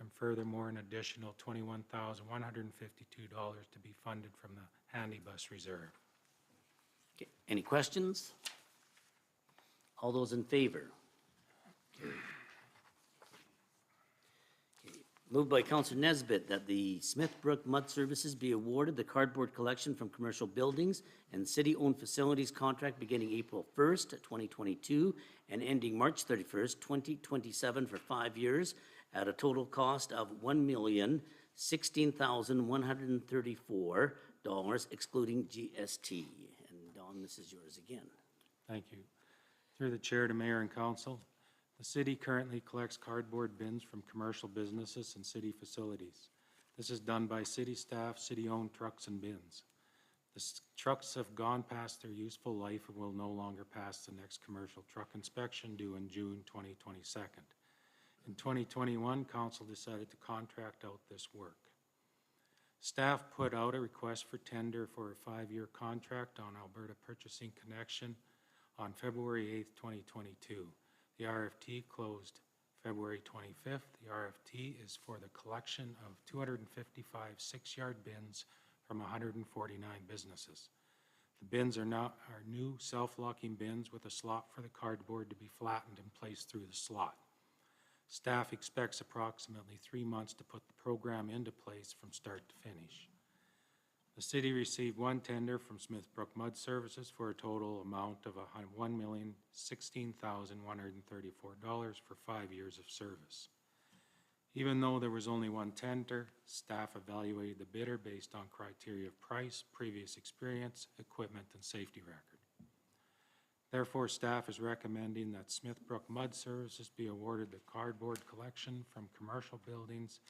and furthermore an additional $21,152 to be funded from the Handy Bus Reserve. Okay, any questions? All those in favor? Carried. Moved by Councilor Nesbitt that the Smithbrook Mud Services be awarded the cardboard collection from commercial buildings and city-owned facilities contract beginning April 1st, 2022 and ending March 31st, 2027 for 5 years at a total cost of $1,016,134, excluding GST. And Don, this is yours again. Thank you. Through the chair to mayor and council, The city currently collects cardboard bins from commercial businesses and city facilities. This is done by city staff, city-owned trucks and bins. The trucks have gone past their useful life and will no longer pass the next commercial truck inspection due in June 2022. In 2021, council decided to contract out this work. Staff put out a request for tender for a 5-year contract on Alberta Purchasing Connection on February 8th, 2022. The RFT closed February 25th. The RFT is for the collection of 255 6-yard bins from 149 businesses. The bins are new self-locking bins with a slot for the cardboard to be flattened and placed through the slot. Staff expects approximately 3 months to put the program into place from start to finish. The city received one tender from Smithbrook Mud Services for a total amount of $1,016,134 for 5 years of service. Even though there was only one tender, staff evaluated the bidder based on criteria of price, previous experience, equipment, and safety record. Therefore, staff is recommending that Smithbrook Mud Services be awarded the cardboard collection from commercial buildings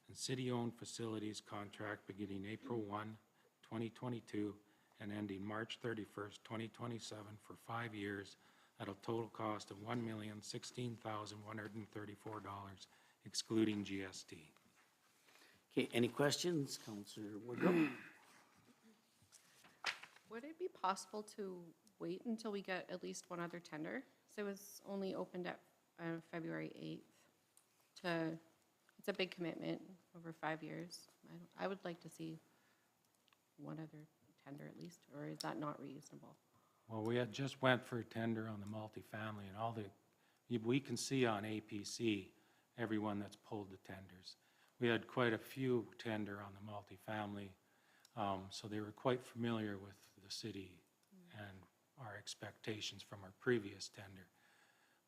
and city-owned facilities contract beginning April 1, 2022 and ending March 31st, 2027 for 5 years at a total cost of $1,016,134, excluding GST. Okay, any questions? Councillor Woodruff? Would it be possible to wait until we get at least one other tender? So it was only opened at February 8th it's a big commitment over 5 years. I would like to see one other tender at least, or is that not reasonable? Well, we had just went for a tender on the multifamily and we can see on APC everyone that's pulled the tenders. We had quite a few tender on the multifamily, so they were quite familiar with the city and our expectations from our previous tender.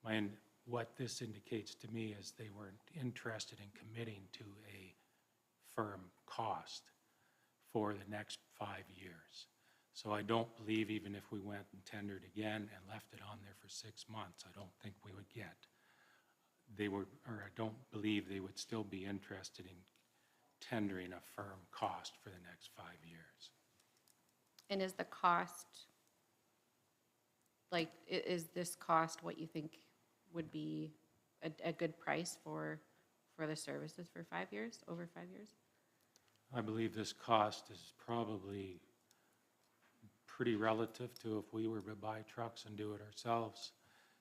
And what this indicates to me is they weren't interested in committing to a firm cost for the next 5 years. So I don't believe even if we went and tendered again and left it on there for 6 months, I don't think we would get. I don't believe they would still be interested in tendering a firm cost for the next 5 years. And is the cost, like, is this cost what you think would be a good price for the services for 5 years, over 5 years? I believe this cost is probably pretty relative to if we were to buy trucks and do it ourselves.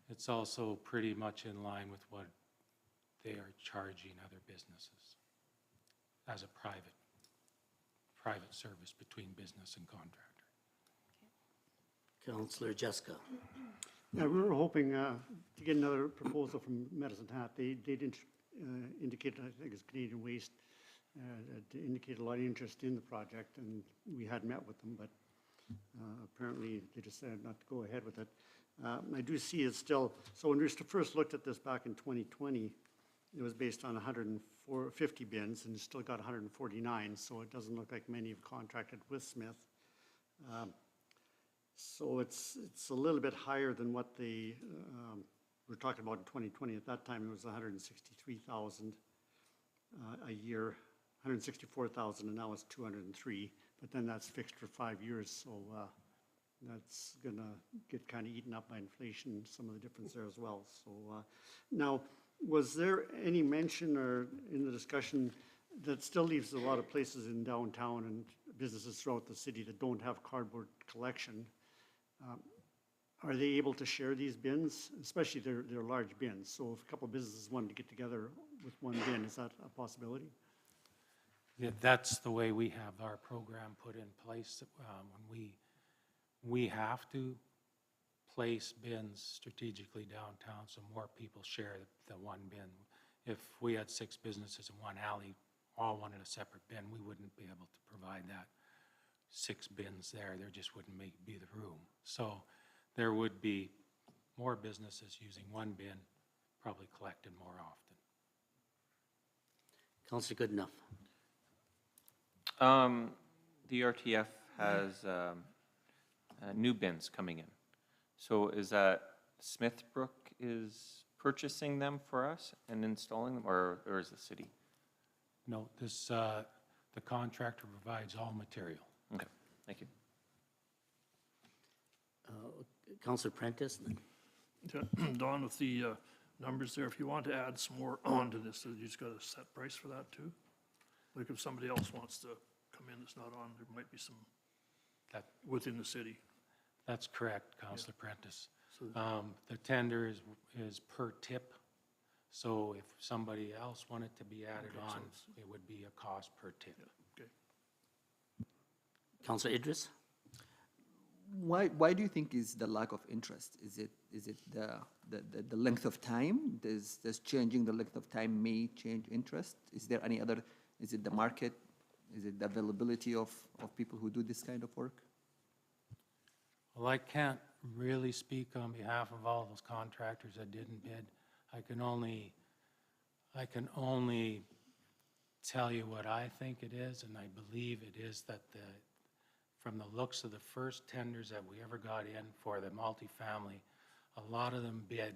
It's also pretty much in line with what they are charging other businesses as a private service between business and contractor. Councillor Jessica. Yeah, we were hoping to get another proposal from Medicine Hat. They did indicate, I think it's Canadian Waste, to indicate a lot of interest in the project, and we had met with them, but apparently they decided not to go ahead with it. I do see it's still, so when we first looked at this back in 2020, it was based on 150 bins, and it's still got 149, so it doesn't look like many have contracted with Smith. So it's a little bit higher than what they were talking about in 2020. At that time, it was 163,000 a year, 164,000, and now it's 203. But then that's fixed for 5 years, so that's going to get kind of eaten up by inflation, some of the difference there as well. So now, was there any mention or in the discussion that still leaves a lot of places in downtown and businesses throughout the city that don't have cardboard collection? Are they able to share these bins, especially they're large bins? So if a couple of businesses wanted to get together with one bin, is that a possibility? Yeah, that's the way we have our program put in place. When we have to place bins strategically downtown so more people share the one bin. If we had 6 businesses in one alley, all wanted a separate bin, we wouldn't be able to provide that 6 bins there. There just wouldn't be the room. So there would be more businesses using one bin, probably collected more often. Councillor Goodenough. The RTF has new bins coming in. So is that Smithbrook is purchasing them for us and installing them, or is the city? No, this, the contractor provides all material. Okay, thank you. Counselor Prentice? Don, with the numbers there, if you want to add some more onto this, you just got a set price for that too? Like if somebody else wants to come in that's not on, there might be some That, within the city. that's correct, Counselor Prentice. So- The tender is per tip, so if somebody else wanted to be added Okay, so on, it's- it would be a cost per tip. Okay. Counselor Idris? Why do you think is the lack of interest? Is it the length of time? Does changing the length of time may change interest? Is there any other, is it the market? Is it the availability of people who do this kind of work? Well, I can't really speak on behalf of all those contractors that didn't bid. I can only tell you what I think it is, and I believe it is that from the looks of the first tenders that we ever got in for the multifamily, a lot of them bid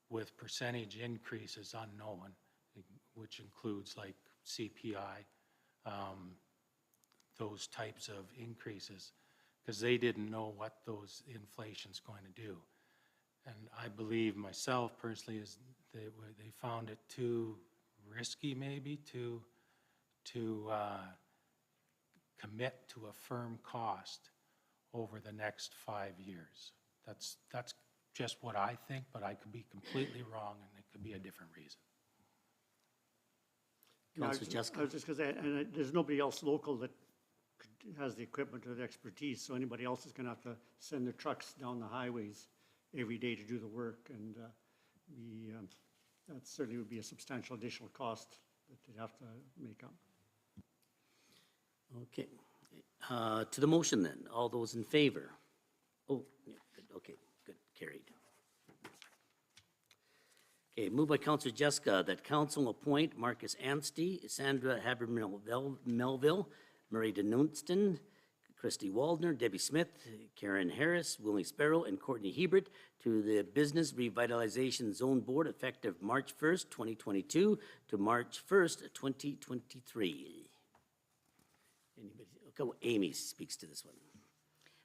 with percentage increases unknown, which includes like CPI, those types of increases, because they didn't know what those inflation's going to do. And I believe myself personally is they found it too risky maybe to commit to a firm cost over the next 5 years. That's just what I think, but I could be completely wrong and it could be a different reason. Counselor Jessica? I was just gonna say, and there's nobody else local that has the equipment or the expertise, so anybody else is gonna have to send their trucks down the highways every day to do the work, and that certainly would be a substantial additional cost that they'd have to make up. Okay. To the motion then, all those in favor? Oh, yeah, good, okay, good, carried. Okay, moved by Counselor Jessica that council appoint Marcus Anstey, Sandra Haber-Melville, Murray Denunston, Christy Waldner, Debbie Smith, Karen Harris, Willie Sparrow, and Courtney Hebert to the Business Revitalization Zone Board effective March 1st, 2022 to March 1st, 2023. Anybody? Okay, Amy speaks to this one.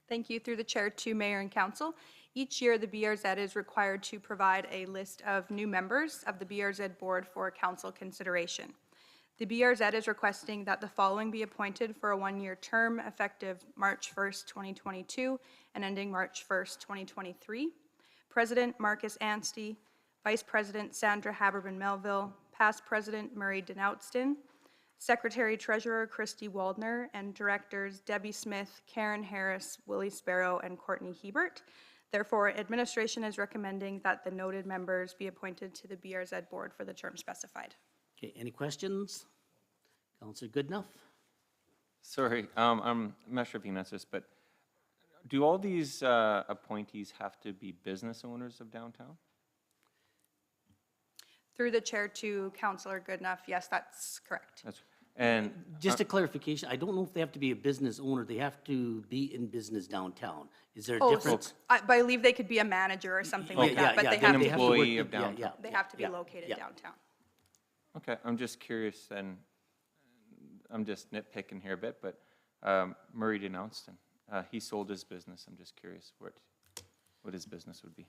Thank you. Through the chair to mayor and council. Each year, the BRZ is required to provide a list of new members of the BRZ board for council consideration. The BRZ is requesting that the following be appointed for a one-year term effective March 1st, 2022 and ending March 1st, 2023. President Marcus Anstey, Vice President Sandra Haberman-Melville, Past President Murray Denoutston, Secretary Treasurer Christy Waldner, and Directors Debbie Smith, Karen Harris, Willie Sparrow, and Courtney Hebert. Therefore, administration is recommending that the noted members be appointed to the BRZ board for the term specified. Okay, any questions? Counselor Goodenough? Sorry, I'm not sure if you can answer this, but do all these appointees have to be business owners of downtown? Through the chair to Councillor Goodenough, yes, that's correct. That's, and Just a clarification, I don't know if they have to be a business owner, they have to be in business downtown. Is there a Oh, difference? I believe they could be a manager or something like that, but they have an to employee be, of downtown. they have to be yeah, located yeah. downtown. Okay, I'm just curious, and I'm just nitpicking here a bit, but Murray Denounston, he sold his business. I'm just curious what his business would be.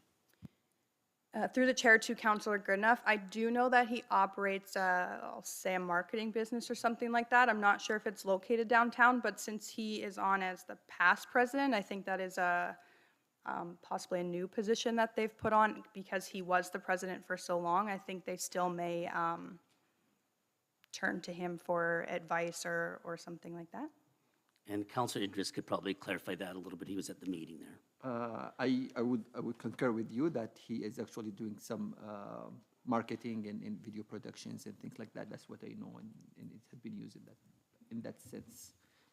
Through the chair to Councillor Goodenough, I do know that he operates, I'll say a marketing business or something like that. I'm not sure if it's located downtown, but since he is on as the past president, I think that is a possibly a new position that they've put on because he was the president for so long. I think they still may turn to him for advice or something like that. And Counselor Idris could probably clarify that a little bit, he was at the meeting there. I would concur with you that he is actually doing some marketing and video productions and things like that. That's what I know, and it has been used in that sense.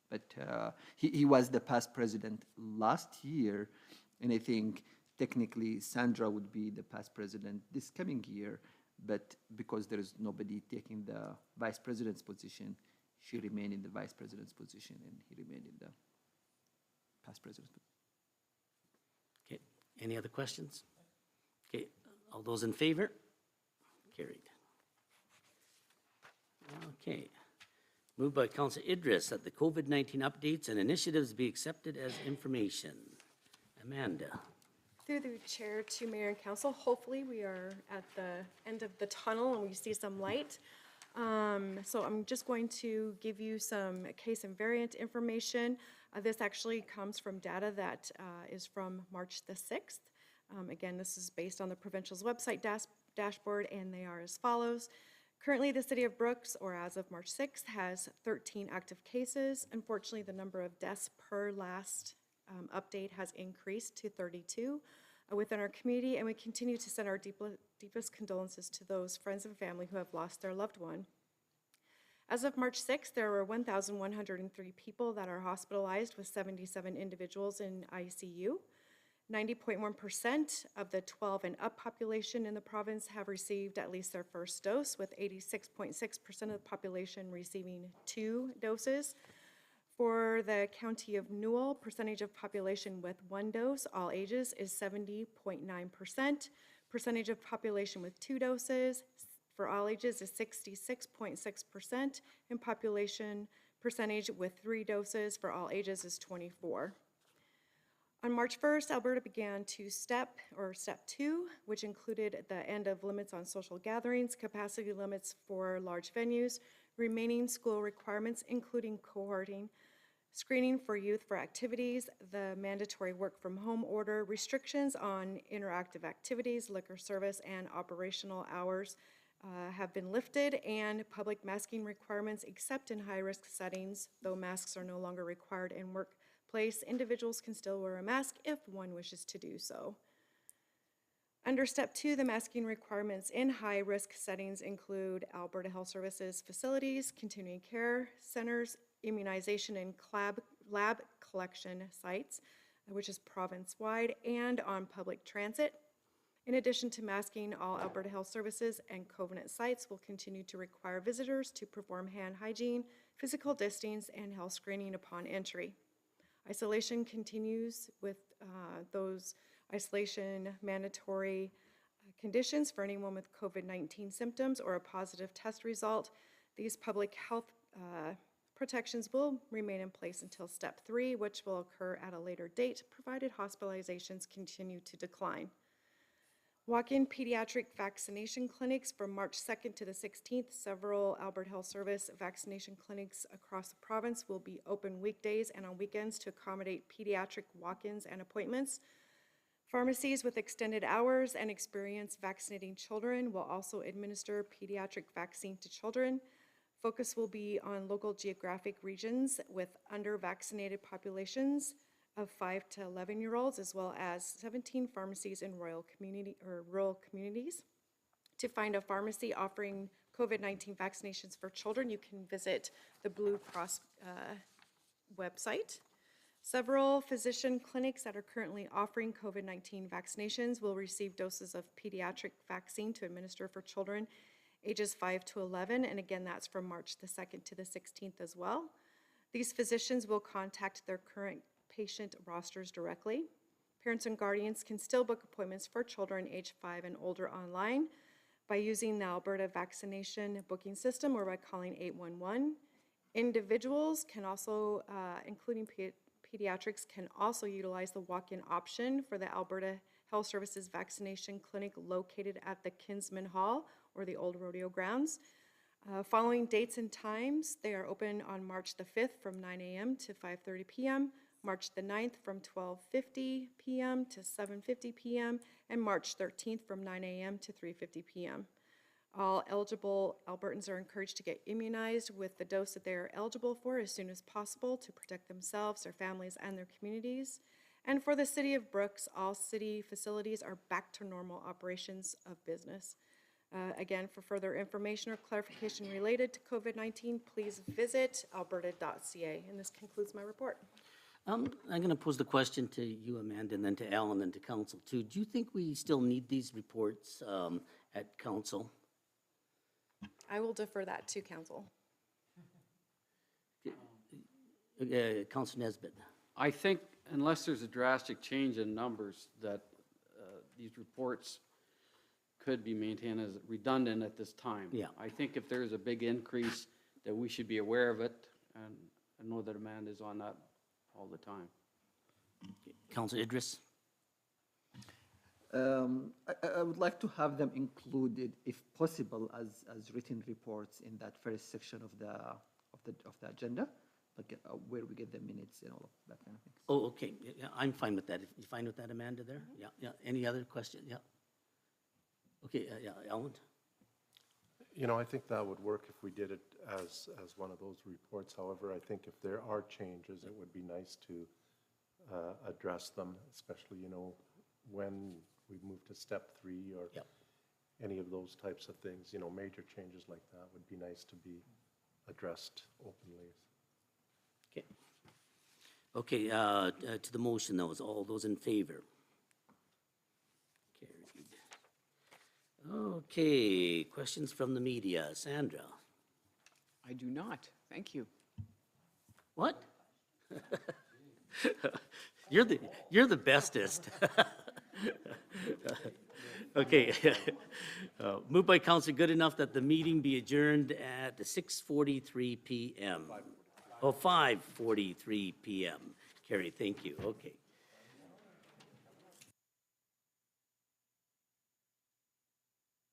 But he was the past president last year, and I think technically Sandra would be the past president this coming year, but because there is nobody taking the vice president's position, she remained in the vice president's position, and he remained in the past president's position. Okay, any other questions? Okay, All those in favor? Carried. Okay. Moved by Council Idris that the COVID-19 updates and initiatives be accepted as information. Amanda. Through the chair to mayor and council, hopefully we are at the end of the tunnel and we see some light. So I'm just going to give you some case and variant information. This actually comes from data that is from March the 6th. Again, this is based on the provincial's website dashboard, and they are as follows. Currently, the city of Brooks, or as of March 6th, has 13 active cases. Unfortunately, the number of deaths per last update has increased to 32 within our community, and we continue to send our deepest condolences to those friends and family who have lost their loved one. As of March 6th, there were 1,103 people that are hospitalized, with 77 individuals in ICU. 90.1% of the 12 and up population in the province have received at least their first dose, with 86.6% of the population receiving 2 doses. For the county of Newell, percentage of population with 1 dose, all ages, is 70.9%. Percentage of population with 2 doses for all ages is 66.6%, and population percentage with 3 doses for all ages is 24%. On March 1st, Alberta began Step 2, which included the end of limits on social gatherings, capacity limits for large venues, remaining school requirements, including cohorting, screening for youth for activities, the mandatory work from home order, restrictions on interactive activities, liquor service, and operational hours have been lifted, and public masking requirements except in high-risk settings, though masks are no longer required in workplace, individuals can still wear a mask if one wishes to do so. Under Step 2, the masking requirements in high-risk settings include Alberta Health Services facilities, continuing care centers, immunization and lab collection sites, which is province-wide, and on public transit. In addition to masking, all Alberta Health Services and Covenant sites will continue to require visitors to perform hand hygiene, physical distancing, and health screening upon entry. Isolation continues with those isolation mandatory conditions for anyone with COVID-19 symptoms or a positive test result. These public health protections will remain in place until Step 3, which will occur at a later date, provided hospitalizations continue to decline. Walk-in pediatric vaccination clinics from March 2nd to the 16th. Several Alberta Health Service vaccination clinics across the province will be open weekdays and on weekends to accommodate pediatric walk-ins and appointments. Pharmacies with extended hours and experience vaccinating children will also administer pediatric vaccine to children. Focus will be on local geographic regions with under-vaccinated populations of 5 to 11-year-olds, as well as 17 pharmacies in rural communities. To find a pharmacy offering COVID-19 vaccinations for children, you can visit the Blue Cross website. Several physician clinics that are currently offering COVID-19 vaccinations will receive doses of pediatric vaccine to administer for children ages 5 to 11, and again, that's from March the 2nd to the 16th as well. These physicians will contact their current patient rosters directly. Parents and guardians can still book appointments for children age 5 and older online by using the Alberta Vaccination Booking System or by calling 811. Individuals can also, including pediatrics, can also utilize the walk-in option for the Alberta Health Services Vaccination Clinic located at the Kinsman Hall or the Old Rodeo Grounds. Following dates and times, they are open on March the 5th from 9 a.m. to 5:30 p.m., March the 9th from 12:50 p.m. to 7:50 p.m., and March 13th from 9 a.m. to 3:50 p.m. All eligible Albertans are encouraged to get immunized with the dose that they are eligible for as soon as possible to protect themselves, their families, and their communities. And for the City of Brooks, all city facilities are back to normal operations of business. Again, for further information or clarification related to COVID-19, please visit alberta.ca. And this concludes my report. I'm going to pose the question to you, Amanda, and then to Alan and to council too. Do you think we still need these reports at council? I will defer that to council. Council Nesbitt. I think unless there's a drastic change in numbers, that these reports could be maintained as redundant at this time. Yeah. I think if there's a big increase, that we should be aware of it, and I know the demand is on that all the time. Councillor Idris? I would like to have them included, if possible, as written reports in that first section of the agenda, like where we get the minutes and all of that kind of thing. Oh, okay, yeah, I'm fine with that. You fine with that, Amanda, there? Yeah, yeah, any other question? Yeah. Okay, yeah, Ellen? You know, I think that would work if we did it as one of those reports. However, I think if there are changes, it would be nice to address them, especially, you know, when we move to step 3 or Yep. any of those types of things, you know, major changes like that would be nice to be addressed openly. Okay. Okay, to the motion, all those in favor? Carried. Okay, questions from the media. Sandra? I do not. Thank you. What? You're the bestest. Okay. Moved by Councilor Goodenough that the meeting be adjourned at 6:43 PM. Oh, 5:43 PM. Carrie, thank you. Okay.